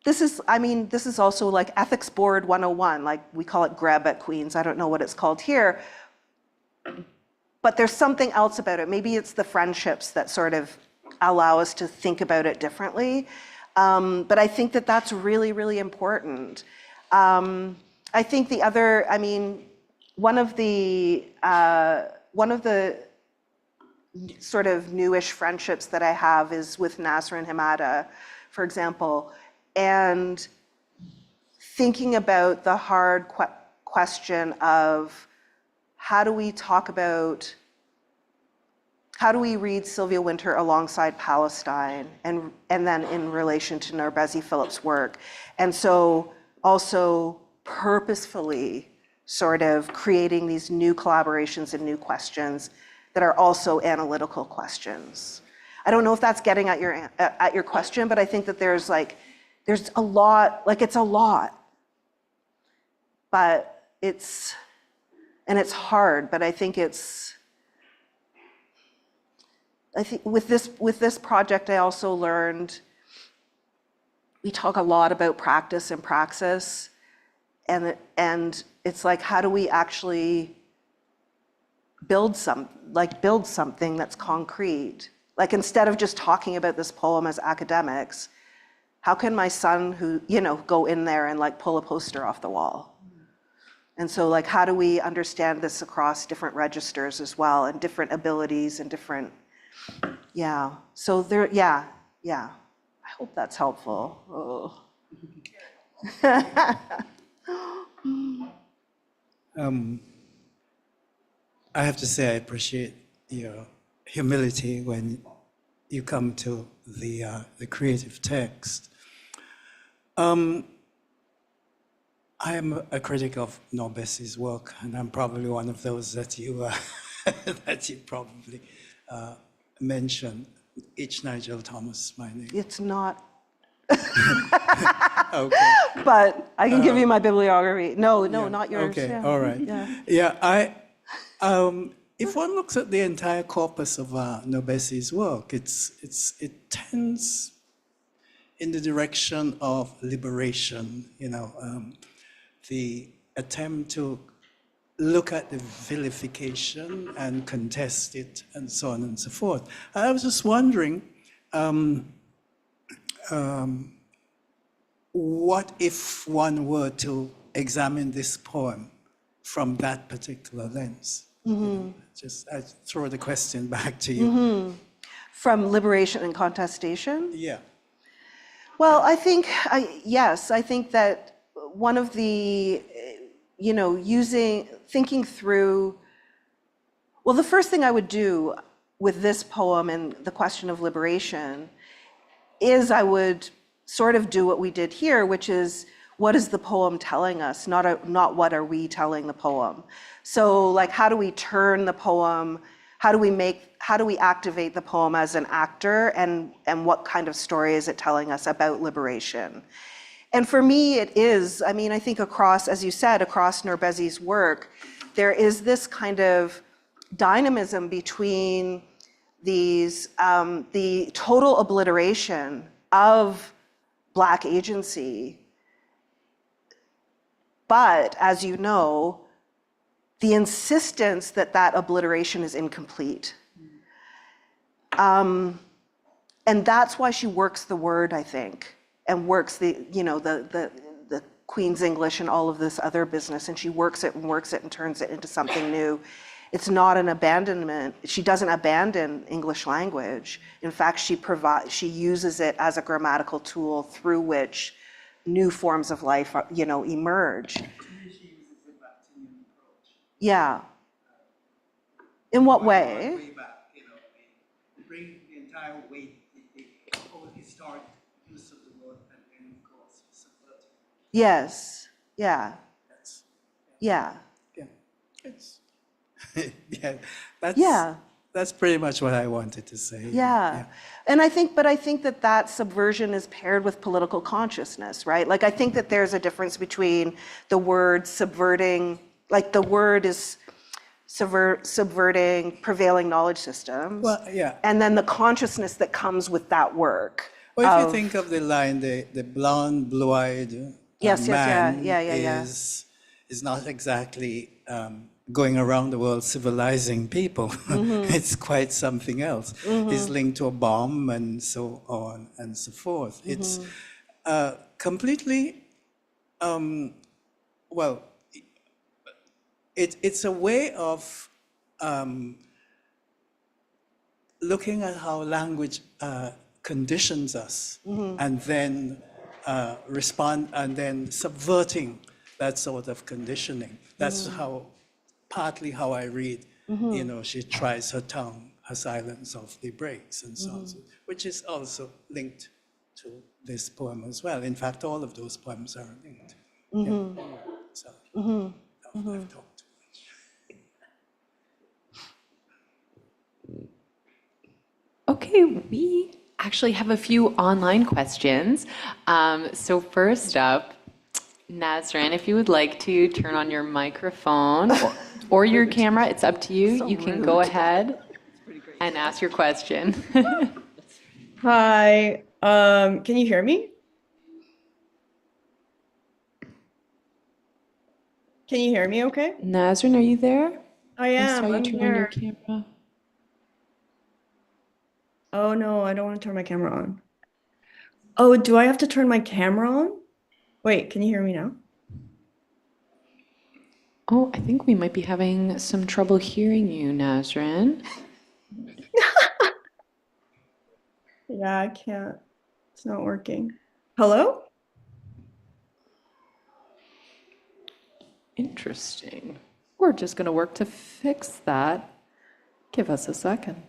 this is also like Ethics Board 101, like we call it GREB at Queen's. I don't know what it's called here. But there's something else about it. Maybe it's the friendships that sort of allow us to think about it differently. But I think that that's really, really important. I think the other, one of the sort of newish friendships that I have is with Nasrin Hamada, for example, and thinking about the hard question of how do we read Sylvia Wynter alongside Palestine and then in relation to nourbeSe Phillips' work. And so also purposefully sort of creating these new collaborations and new questions that are also analytical questions. I don't know if that's getting at your question, but I think that there's a lot, it's a lot. But it's hard, but I think with this project I also learned, we talk a lot about practice and praxis, and it's like, how do we actually build something that's concrete? Like, instead of just talking about this poem as academics, how can my son, who, go in there and pull a poster off the wall And so like, how do we understand this across different registers as well, and different abilities and different, yeah. So there, yeah. I hope that's helpful. Oh. I have to say I appreciate your humility when you come to the creative text. I am a critic of nourbeSe's work, and I'm probably one of those that you that you probably mentioned. H. Nigel Thomas, my name. It's not, Okay. but I can give you my bibliography. No, not yours. Okay. Yeah. All right. Yeah. Yeah. If one looks at the entire corpus of nourbeSe's work, it tends in the direction of liberation. The attempt to look at the vilification and contest it, and so on and so forth. I was just wondering, what if one were to examine this poem from that particular lens? I throw the question back to you. From liberation and contestation? Yeah. Well, I think that one of the, thinking through, well, the first thing I would do with this poem and the question of liberation is I would sort of do what we did here, which is, what is the poem telling us, not what are we telling the poem. So like, how do we turn the poem, how do we activate the poem as an actor, and what kind of story is it telling us about liberation? And for me, it is, I think across, as you said, across nourbeSe's work, there is this kind of dynamism between these, the total obliteration of Black agency, but as you know, the insistence that that obliteration is incomplete. And that's why she works the word, I think, and works the Queen's English and all of this other business, and she works it and turns it into something new. It's not an abandonment. She doesn't abandon English language. In fact, she uses it as a grammatical tool through which new forms of life, emerge. She uses the Bactinian approach. Yeah. In what way? Way back, we bring the entire weight, the whole historic use of the word, and then of course subvert it. Yes. Yeah. Yeah. That's pretty much what I wanted to say. Yeah. And I think that subversion is paired with political consciousness, right? Like, I think that there's a difference between the word subverting, like the word is subverting prevailing knowledge systems. Well, yeah. And then the consciousness that comes with that work. Well, if you think of the line, the blonde, blue-eyed man is not exactly going around the world civilizing people. It's quite something else. It's linked to a bomb and so on and so forth. It's completely, it's a way of looking at how language conditions us, and then respond, and then subverting that sort of conditioning. That's partly how I read, she tries her tongue, her silence softly breaks, and so on, which is also linked to this poem as well. In fact, all of those poems are linked. I've talked too much. Okay, we actually have a few online questions. So first up, Nazrin, if you would like to turn on your microphone or your camera, it's up to you. You can go ahead and ask your question. Hi, can you hear me? Can you hear me okay? Nazrin, are you there? I am, I saw you I'm turn on your here. camera. Oh no, I don't want to turn my camera on. Oh, do I have to turn my camera on? Wait, can you hear me now? Oh, I think we might be having some trouble hearing you, Nazrin. Yeah, I can't. It's not working. Hello? Interesting. We're just going to work to fix that. Give us a second.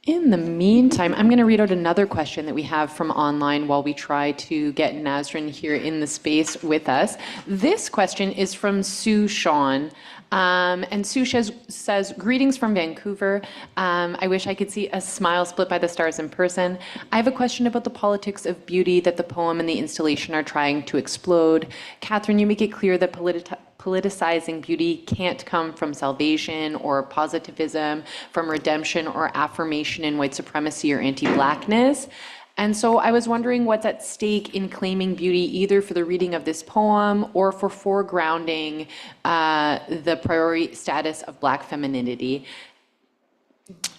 In the meantime, I'm going to read out another question that we have from online while we try to get Nazrin here in the space with us. This question is from Sue Sean. And Sue says, greetings from Vancouver. I wish I could see a smile split by the stars in person. I have a question about the politics of beauty that the poem and the installation are trying to explode. Katherine, you make it clear that politicizing beauty can't come from salvation or positivism, from redemption or affirmation in white supremacy or anti-Blackness. And so I was wondering what's at stake in claiming beauty, either for the reading of this poem or for foregrounding the priority status of Black femininity.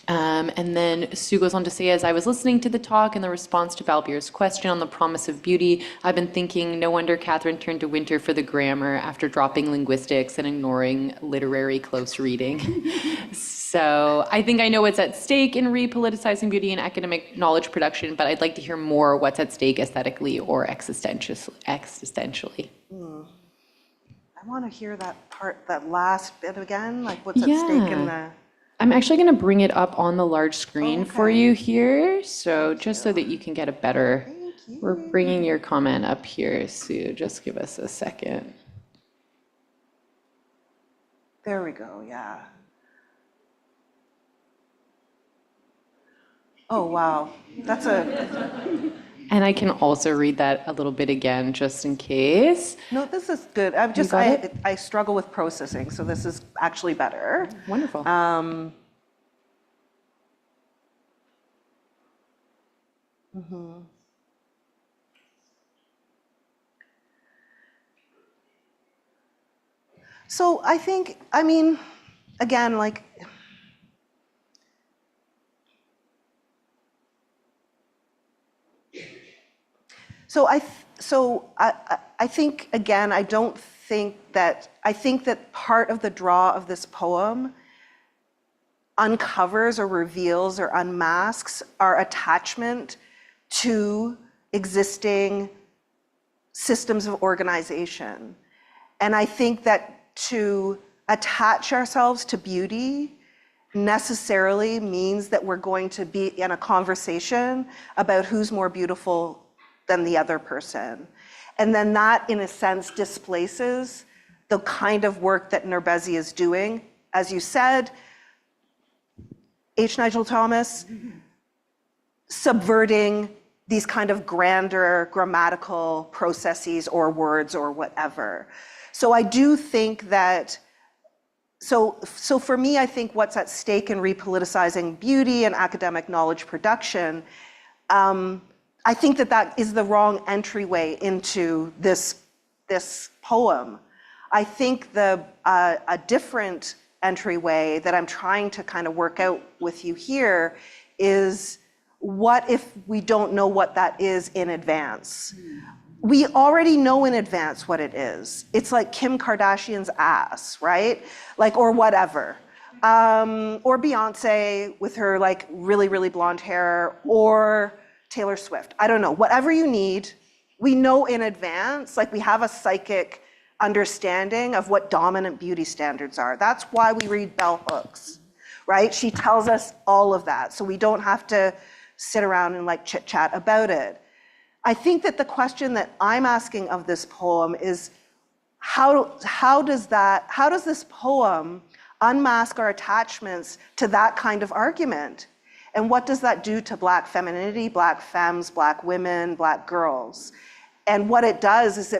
And then Sue goes on to say, as I was listening to the talk and the response to Valbir's question on the promise of beauty, I've been thinking, no wonder Katherine turned to Wynter for the grammar after dropping linguistics and ignoring literary close reading. So I think I know what's at stake in repoliticizing beauty and academic knowledge production, but I'd like to hear more what's at stake aesthetically or existentially. I want to hear that part, that last bit again, like what's at stake in the... I'm actually going to bring it up on the large screen for you here, so just so that you can get a better... We're bringing your comment up here, Sue. Just give us a second. There we go, yeah. Oh, wow. That's a... And I can also read that a little bit again, just in case. No, this is good. I struggle with processing, so this is actually better. Wonderful. So I think, I mean, again, like, I think, again, I think that part of the draw of this poem uncovers or reveals or unmasks our attachment to existing systems of organization. And I think that to attach ourselves to beauty necessarily means that we're going to be in a conversation about who's more beautiful than the other person. And then that, in a sense, displaces the kind of work that nourbeSe is doing. As you said, H. Nigel Thomas, subverting these kind of grander grammatical processes or words or whatever. So I do think that, so for me, I think what's at stake in repoliticizing beauty and academic knowledge production, I think that is the wrong entryway into this poem. I think a different entryway that I'm trying to kind of work out with you here is, what if we don't know what that is in advance? We already know in advance what it is. It's like Kim Kardashian's ass, right? Like, or whatever. Or Beyonce with her like really, really blonde hair, or Taylor Swift. I don't know, whatever you need, we know in advance, like we have a psychic understanding of what dominant beauty standards are. That's why we read bell hooks, right? She tells us all of that, so we don't have to sit around and like chit chat about it. I think that the question that I'm asking of this poem is, how does this poem unmask our attachments to that kind of argument? And what does that do to Black femininity, Black femmes, Black women, Black girls? And what it does is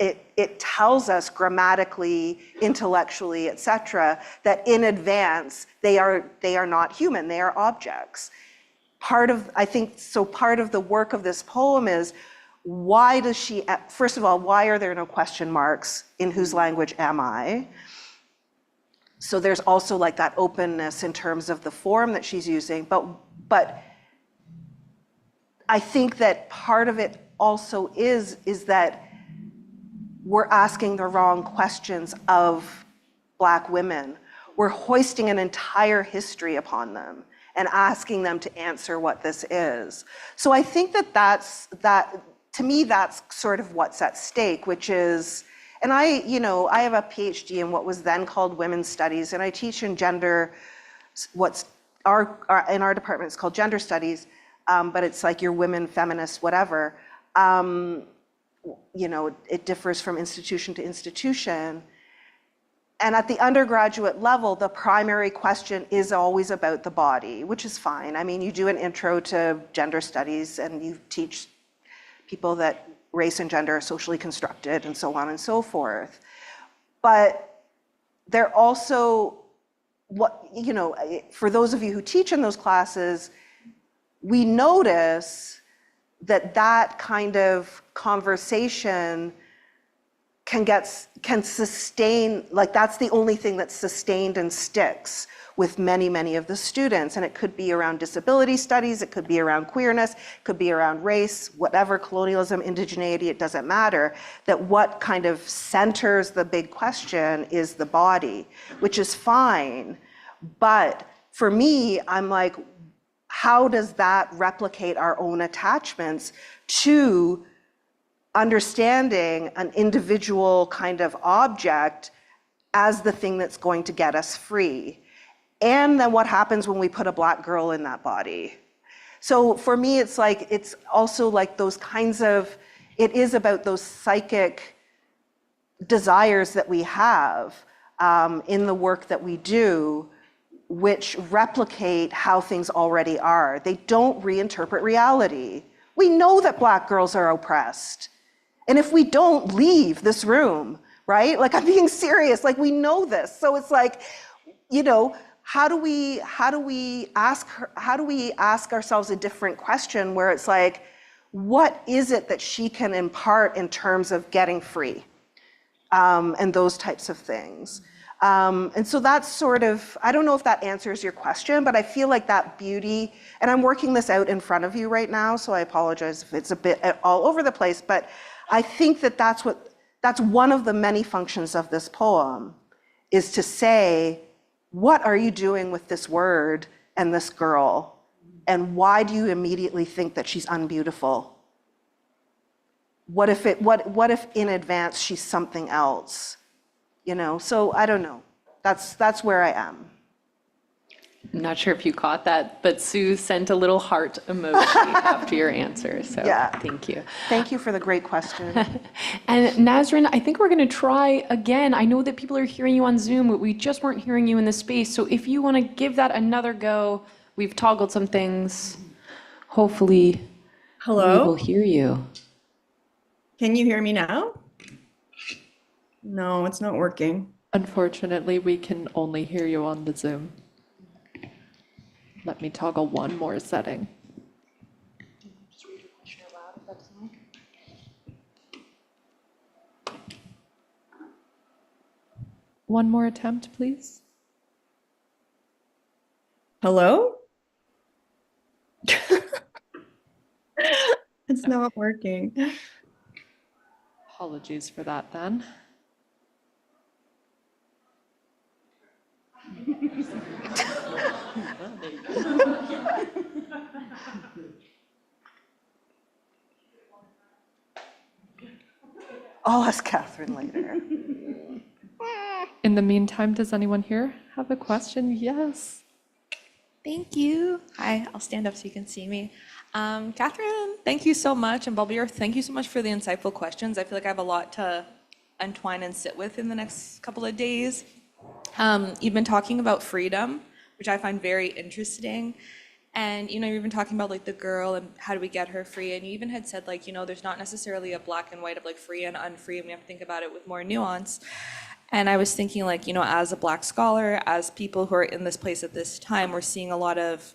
it tells us grammatically, intellectually, et cetera, that in advance, they are not human, they are objects. Part of the work of this poem is, why does she, first of all, why are there no question marks? In whose language am I? So there's also like that openness in terms of the form that she's using, but I think that part of it also is that we're asking the wrong questions of Black women. We're hoisting an entire history upon them and asking them to answer what this is. So I think that to me, that's sort of what's at stake, which is, and I have a PhD in what was then called women's studies, and I teach in gender, in our department it's called gender studies, but it's like your women, feminists, whatever. It differs from institution to institution. And at the undergraduate level, the primary question is always about the body, which is fine. I mean, you do an intro to gender studies and you teach people that race and gender are socially constructed and so on and so forth. But they're also, for those of you who teach in those classes, we notice that kind of conversation can sustain, like that's the only thing that's sustained and sticks with many, many of the students. And it could be around disability studies, it could be around queerness, it could be around race, whatever, colonialism, indigeneity, it doesn't matter. That what kind of centers the big question is the body, which is fine. But for me, I'm like, how does that replicate our own attachments to understanding an individual kind of object as the thing that's going to get us free? And then what happens when we put a Black girl in that body? So for me, it's also like those kinds of, it is about those psychic desires that we have in the work that we do, which replicate how things already are. They don't reinterpret reality. We know that Black girls are oppressed. And if we don't, leave this room, right? Like, I'm being serious, like we know this. So it's like, how do we ask ourselves a different question where it's like, what is it that she can impart in terms of getting free? And those types of things. And so that's sort of, I don't know if that answers your question, but I feel like that beauty, and I'm working this out in front of you right now, so I apologize if it's a bit all over the place, but I think that's one of the many functions of this poem, is to say, what are you doing with this word and this girl? And why do you immediately think that she's unbeautiful? What if in advance she's something else? So I don't know. That's where I am. I'm not sure if you caught that, but Sue sent a little heart emoji after your answer. So Yeah. Thank you. Thank you for the great question. And Nazrin, I think we're going to try again. I know that people are hearing you on Zoom, but we just weren't hearing you in the space. So if you want to give that another go, we've toggled some things. Hopefully, Hello? we will hear you. Can you hear me now? No, it's not working. Unfortunately, we can only hear you on the Zoom. Let me toggle one more setting. One more attempt, please. Hello? It's not working. Apologies for that then. I'll ask Catherine later. In the meantime, does anyone here have a question? Yes. Thank you. Hi, I'll stand up so you can see me. Catherine, thank you so much. And Bobby, thank you so much for the insightful questions. I feel like I have a lot to entwine and sit with in the next couple of days. You've been talking about freedom, which I find very interesting. And, you've been talking about like the girl and how do we get her free. And you even had said like, there's not necessarily a black and white of like free and unfree, and we have to think about it with more nuance. And I was thinking like, as a Black scholar, as people who are in this place at this time, we're seeing a lot of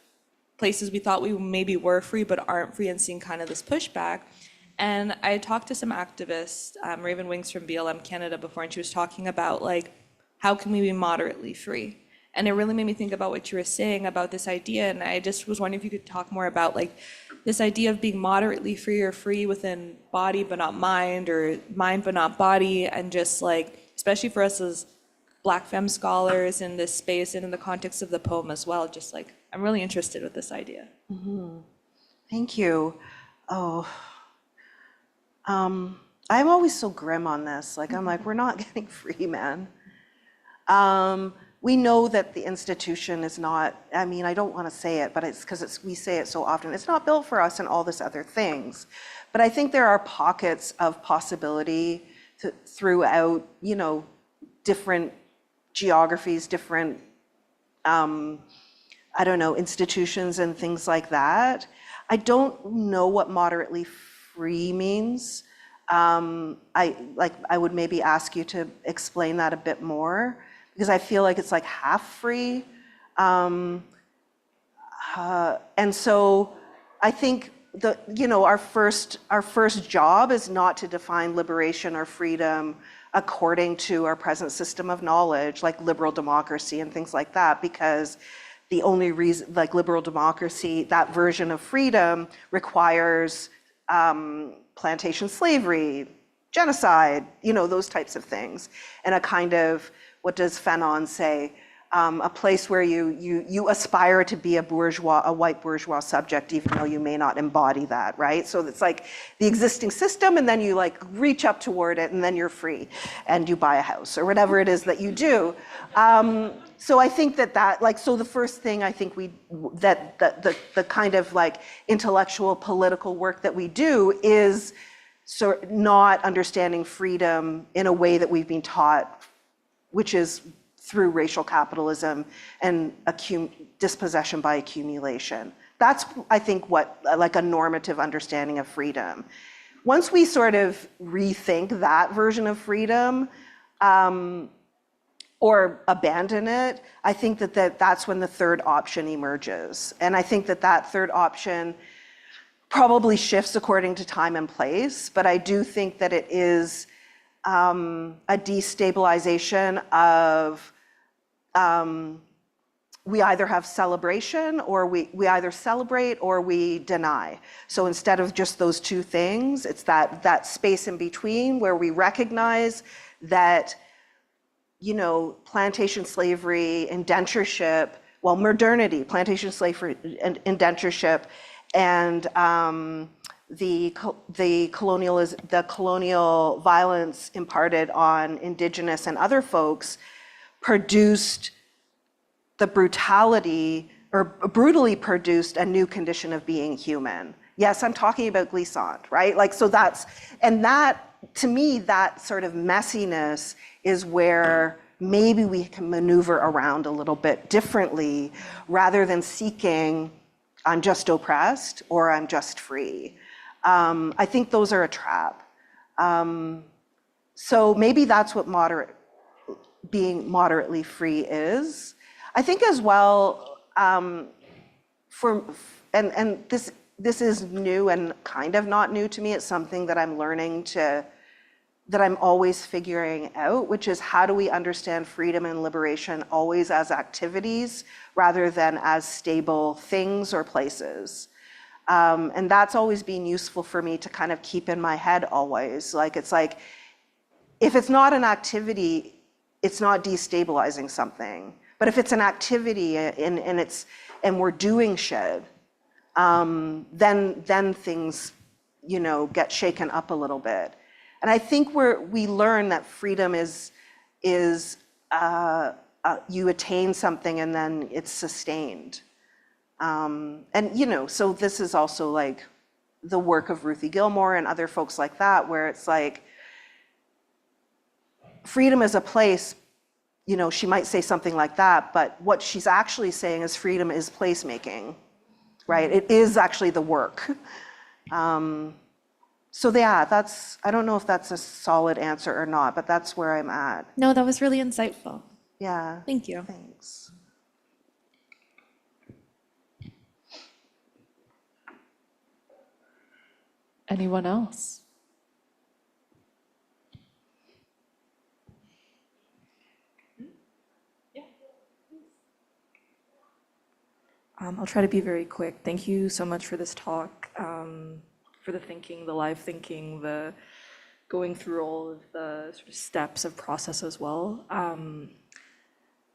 places we thought we maybe were free but aren't free, and seeing kind of this pushback. And I talked to some activists, Raven Wings from BLM Canada before, and she was talking about like, how can we be moderately free? And it really made me think about what you were saying about this idea. And I just was wondering if you could talk more about like this idea of being moderately free or free within body but not mind, or mind but not body, and just like, especially for us as Black femme scholars in this space and in the context of the poem as well, just like, I'm really interested with this idea. Thank you. Oh, I'm always so grim on this. Like, I'm like, we're not getting free, man. We know that the institution is not, I mean, I don't want to say it, but it's because we say it so often. It's not built for us and all this other things. But I think there are pockets of possibility throughout, you know, different geographies, different, I don't know, institutions and things like that. I don't know what moderately free means. I would maybe ask you to explain that a bit more, because I feel like it's like half free. And so I think our first job is not to define liberation or freedom according to our present system of knowledge, like liberal democracy and things like that, because the only reason, like liberal democracy, that version of freedom requires plantation slavery, genocide, those types of things, and a kind of, what does Fanon say? A place where you aspire to be a white bourgeois subject, even though you may not embody that, right? So it's like the existing system, and then you like reach up toward it, and then you're free, and you buy a house or whatever it is that you do. So I think so the first thing I think the kind of like intellectual political work that we do is sort of not understanding freedom in a way that we've been taught, which is through racial capitalism and dispossession by accumulation. That's, I think, what like a normative understanding of freedom. Once we sort of rethink that version of freedom, or abandon it, I think that's when the third option emerges. And I think that third option probably shifts according to time and place, but I do think that it is a destabilization of, we either have celebration, or we either celebrate or we deny. So instead of just those two things, it's that space in between where we recognize that, plantation slavery, indentureship, modernity, plantation slavery, and indentureship, and the colonial violence imparted on Indigenous and other folks produced the brutally produced a new condition of being human. Yes, I'm talking about glissant, right? Like, so to me, that sort of messiness is where maybe we can maneuver around a little bit differently, rather than seeking, I'm just oppressed or I'm just free. I think those are a trap. So maybe that's what being moderately free is. I think as well, and this is new and kind of not new to me. It's something that I'm learning that I'm always figuring out, which is, how do we understand freedom and liberation always as activities rather than as stable things or places? And that's always been useful for me to kind of keep in my head always. Like, it's like, if it's not an activity, it's not destabilizing something. But if it's an activity and we're doing shit, then things, get shaken up a little bit. And I think we learn that freedom is you attain something and then it's sustained. So this is also like the work of Ruthie Gilmore and other folks like that, where it's like, freedom is a place, she might say something like that, but what she's actually saying is freedom is placemaking, right? It is actually the work. So yeah, I don't know if that's a solid answer or not, but that's where I'm at. No, that was really insightful. Yeah. Thank you. Thanks. Anyone else? I'll try to be very quick. Thank you so much for this talk, for the thinking, the live thinking, the going through all of the sort of steps of process as well.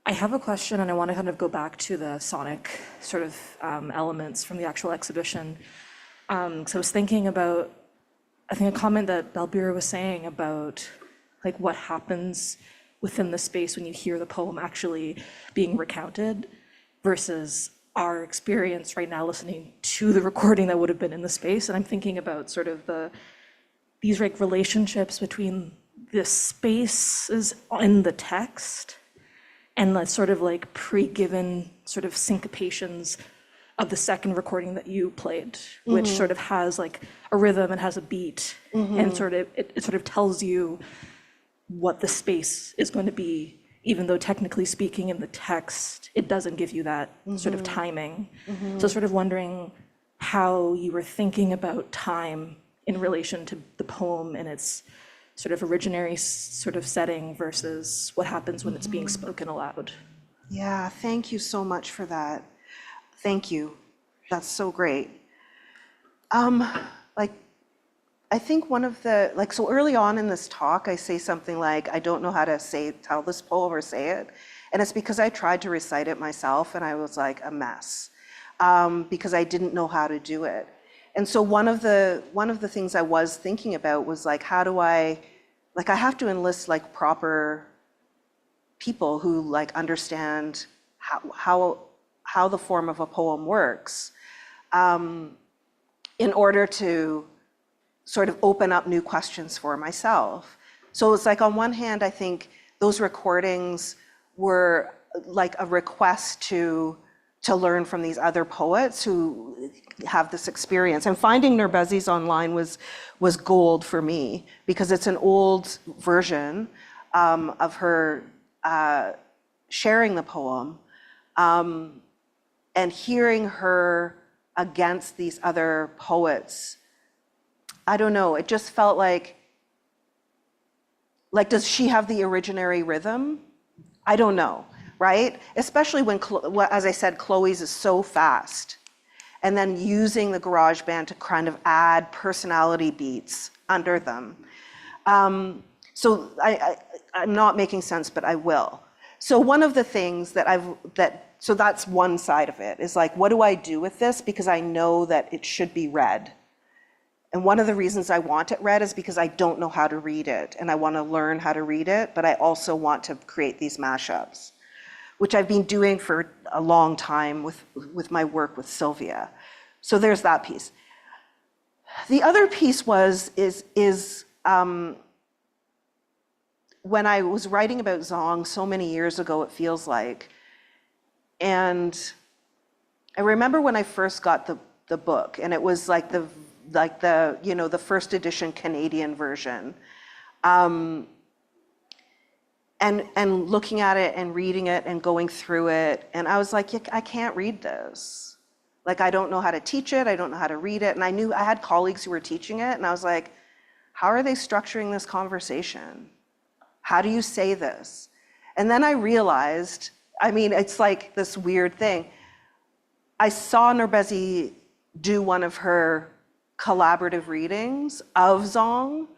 I have a question, and I want to kind of go back to the sonic sort of elements from the actual exhibition. So I was thinking about, I think, a comment that Balbira was saying about like what happens within the space when you hear the poem actually being recounted versus our experience right now listening to the recording that would have been in the space. And I'm thinking about sort of these like relationships between the spaces in the text and the sort of like pre-given sort of syncopations of the second recording that you played, which sort of has like a rhythm and has a beat, and sort of it sort of tells you what the space is going to be, even though technically speaking in the text, it doesn't give you that sort of timing. So sort of wondering how you were thinking about time in relation to the poem and its sort of originary sort of setting versus what happens when it's being spoken aloud. Yeah, thank you so much for that. Thank you. That's so great. Like, I think one of the, like, so early on in this talk, I say something like, I don't know how to tell this poem or say it. And it's because I tried to recite it myself and I was like a mess because I didn't know how to do it. And so one of the things I was thinking about was like, how do I have to enlist like proper people who like understand how the form of a poem works in order to sort of open up new questions for myself. So it's like, on one hand, I think those recordings were like a request to learn from these other poets who have this experience. And finding nourbeSe's online was gold for me, because it's an old version of her sharing the poem, and hearing her against these other poets. I don't know, it just felt like does she have the originary rhythm? I don't know, right? Especially when, as I said, Chloe's is so fast. And then using the GarageBand to kind of add personality beats under them. So I'm not making sense, but I will. So one of the things so that's one side of it, is like, what do I do with this? Because I know that it should be read. And one of the reasons I want it read is because I don't know how to read it, and I want to learn how to read it, but I also want to create these mashups, which I've been doing for a long time with my work with Sylvia. So there's that piece. The other piece is when I was writing about Zong so many years ago, it feels like, and I remember when I first got the book, and it was like the first edition Canadian version, and looking at it and reading it and going through it, and I was like, I can't read this. Like, I don't know how to teach it, I don't know how to read it, and I knew I had colleagues who were teaching it, and I was like, how are they structuring this conversation? How do you say this? And then I realized, I mean, it's like this weird thing. I saw nourbeSe do one of her collaborative readings of Zong,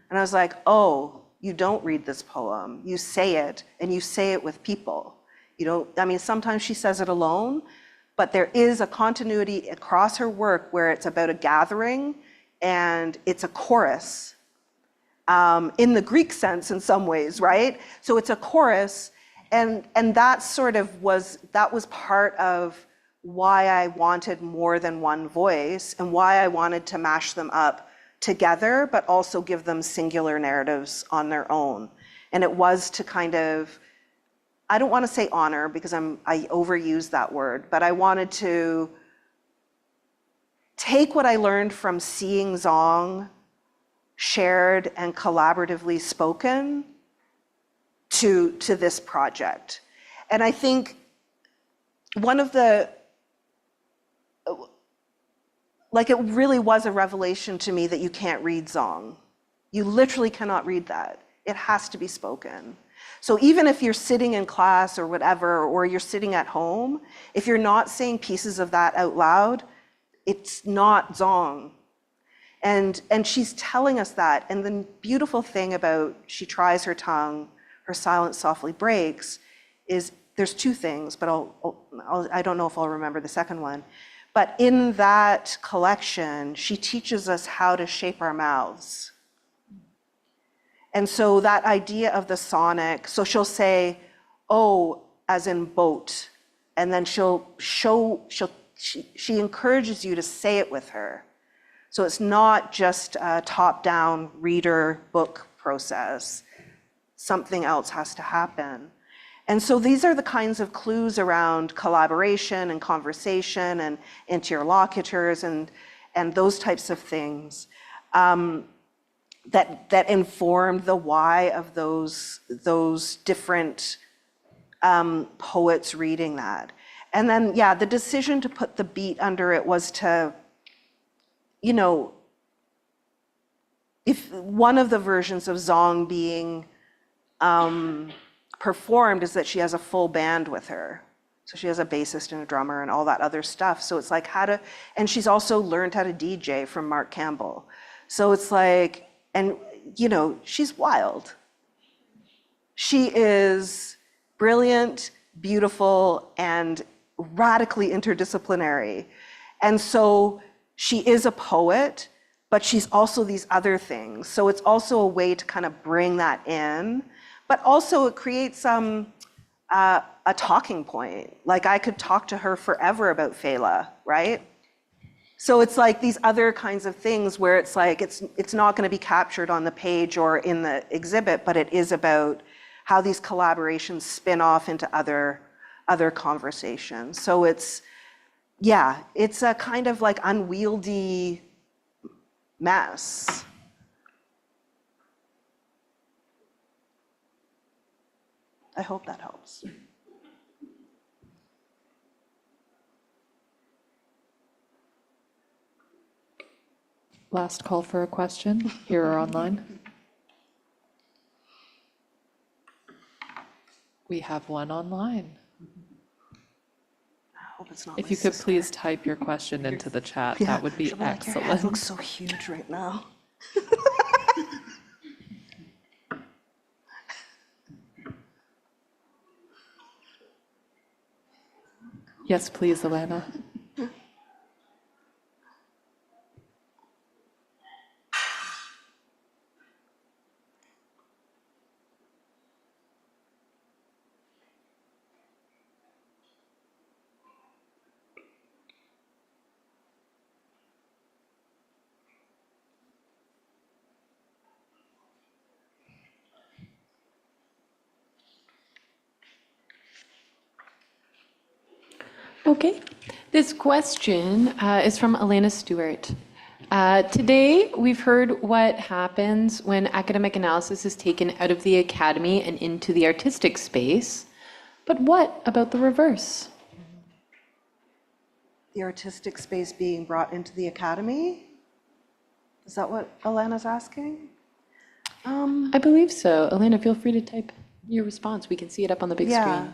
and I was like, oh, you don't read this poem, you say it, and you say it with people. You don't, I mean, sometimes she says it alone, but there is a continuity across her work where it's about a gathering and it's a chorus, in the Greek sense in some ways, right? So it's a chorus, and that sort of was part of why I wanted more than one voice and why I wanted to mash them up together, but also give them singular narratives on their own. And it was to kind of, I don't want to say honor because I overuse that word, but I wanted to take what I learned from seeing Zong shared and collaboratively spoken to this project. And I think one of the, like, it really was a revelation to me that you can't read Zong. You literally cannot read that. It has to be spoken. So even if you're sitting in class or whatever, or you're sitting at home, if you're not saying pieces of that out loud, it's not zong. And she's telling us that. And the beautiful thing about she tries her tongue, her silence softly breaks, is there's two things, but I don't know if I'll remember the second one. But in that collection, she teaches us how to shape our mouths. And so that idea of the sonic, so she'll say, oh, as in boat, and then she encourages you to say it with her. So it's not just a top-down reader book process. Something else has to happen. And so these are the kinds of clues around collaboration and conversation and interlocutors and those types of things that informed the why of those different poets reading that. And then, yeah, the decision to put the beat under it was to, you know, if one of the versions of Zong being performed is that she has a full band with her. So she has a bassist and a drummer and all that other stuff. So it's like and she's also learned how to DJ from Mark Campbell. So it's like, and you know, she's wild. She is brilliant, beautiful, and radically interdisciplinary. And so she is a poet, but she's also these other things. So it's also a way to kind of bring that in, but also it creates a talking point. Like I could talk to her forever about Fela, right? So it's like these other kinds of things where it's like, it's not gonna be captured on the page or in the exhibit, but it is about how these collaborations spin off into other conversations. So it's, yeah, it's a kind of like unwieldy mess. I hope that helps. Last call for a question, here or online. We have one online. I hope it's not If my you could sister. please type your question into the chat, Yeah, that would be she'll like, your head excellent. looks so huge right now. Yes, please, Alana. Okay, this question is from Elena Stewart. Today, we've heard what happens when academic analysis is taken out of the academy and into the artistic space, but what about the reverse? The artistic space being brought into the academy? Is that what Elena's asking? I believe so. Elena, feel free to type your response. We can see it up on the big screen.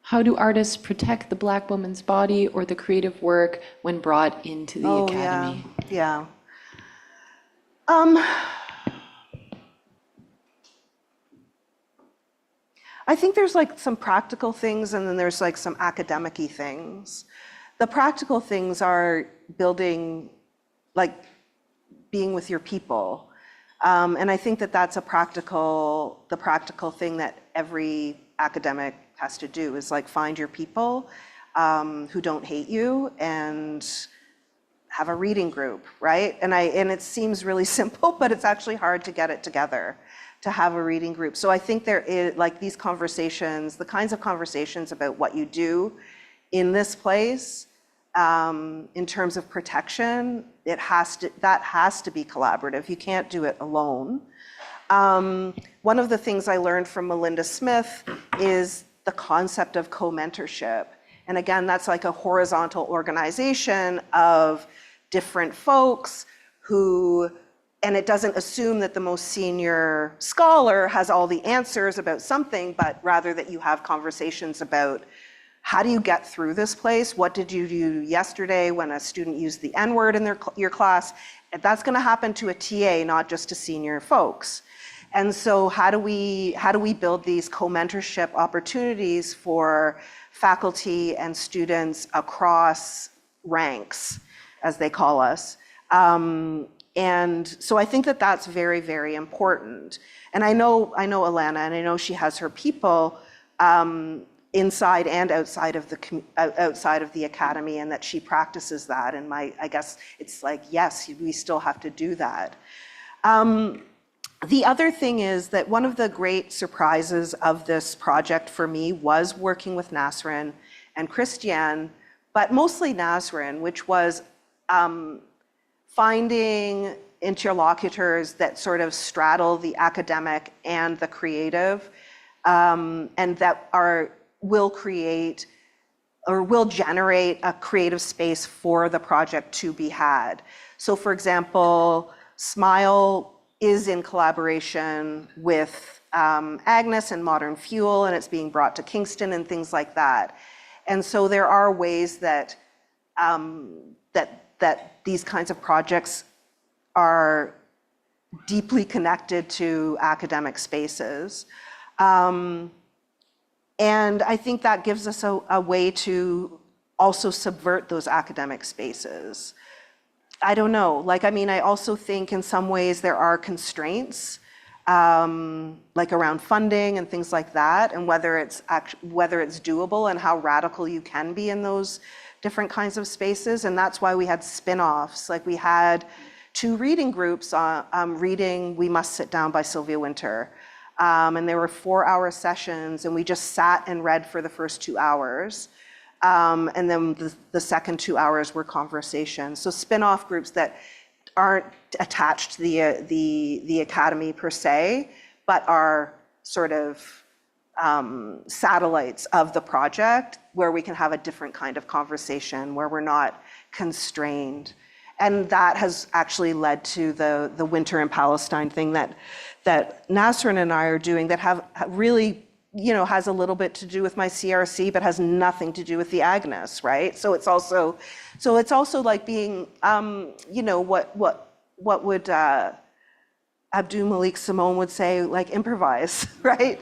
How do artists protect the Black woman's body or the creative work when brought into the academy? Yeah. I think there's like some practical things and then there's like some academic-y things. The practical things are building, like being with your people. And I think that that's the practical thing that every academic has to do is like find your people who don't hate you and have a reading group, right? And it seems really simple, but it's actually hard to get it together to have a reading group. So I think there is like these conversations, the kinds of conversations about what you do in this place in terms of protection, that has to be collaborative. You can't do it alone. One of the things I learned from Melinda Smith is the concept of co-mentorship. And again, that's like a horizontal organization of different folks who and it doesn't assume that the most senior scholar has all the answers about something, but rather that you have conversations about how do you get through this place? What did you do yesterday when a student used the N-word in your class? And that's going to happen to a TA, not just to senior folks. And so how do we build these co-mentorship opportunities for faculty and students across ranks, as they call us? And so I think that that's very, very important. And I know Alana, and I know she has her people inside and outside of the academy, and that she practices that. And I guess it's like, yes, we still have to do that. The other thing is that one of the great surprises of this project for me was working with Nasrin and Christiane, but mostly Nasrin, which was finding interlocutors that sort of straddle the academic and the creative, and that will create or will generate a creative space for the project to be had. So for example, Smile is in collaboration with Agnes and Modern Fuel, and it's being brought to Kingston and things like that. And so there are ways that that these kinds of projects are deeply connected to academic spaces. And I think that gives us a way to also subvert those academic spaces. I don't know, like, I mean, I also think in some ways there are constraints, like around funding and things like that, and whether it's doable and how radical you can be in those different kinds of spaces. And that's why we had spin-offs. Like we had 2 reading groups reading We Must Sit Down by Sylvia Wynter. And there were 4-hour sessions, and we just sat and read for the first 2 hours. And then the second 2 hours were conversations. So spin-off groups that aren't attached to the academy per se, but are sort of satellites of the project, where we can have a different kind of conversation, where we're not constrained. And that has actually led to the Winter in Palestine thing that Nasrin and I are doing, that have really, has a little bit to do with my CRC, but has nothing to do with the Agnes, right? So it's also like being, what would Abdul Malik Simone would say, like improvise, right?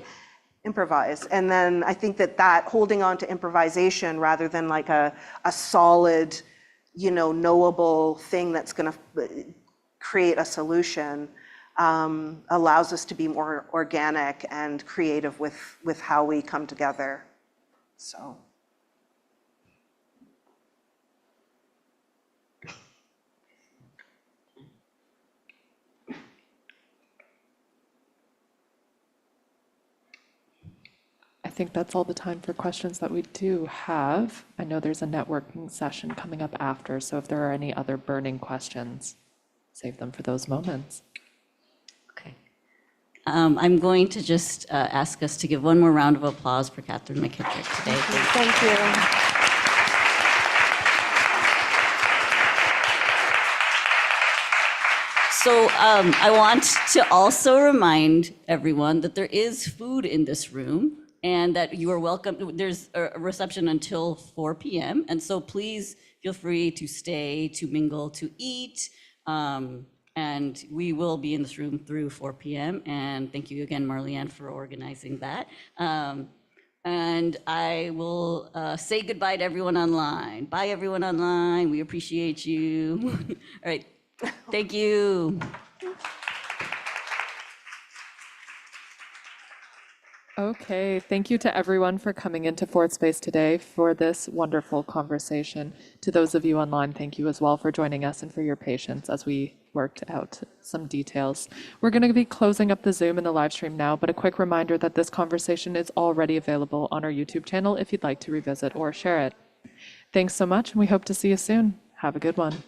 Improvise. And then I think that holding on to improvisation rather than like a solid, knowable thing that's going to create a solution, allows us to be more organic and creative with how we come together. So. I think that's all the time for questions that we do have. I know there's a networking session coming up after, so if there are any other burning questions, save them for those moments. Okay. I'm going to just ask us to give one more round of applause for Katherine McKittrick today. Thank you. So I want to also remind everyone that there is food in this room, and that you are welcome. There's a reception until 4 p.m. And so please feel free to stay, to mingle, to eat. And we will be in this room through 4 p.m. And thank you again, Marlianne, for organizing that. And I will say goodbye to everyone online. Bye, everyone online. We appreciate you. All right. Thank you. Okay, thank you to everyone for coming into Fourth Space today for this wonderful conversation. To those of you online, thank you as well for joining us and for your patience as we worked out some details. We're going to be closing up the Zoom and the live stream now, but a quick reminder that this conversation is already available on our YouTube channel if you'd like to revisit or share it. Thanks so much, and we hope to see you soon. Have a good one.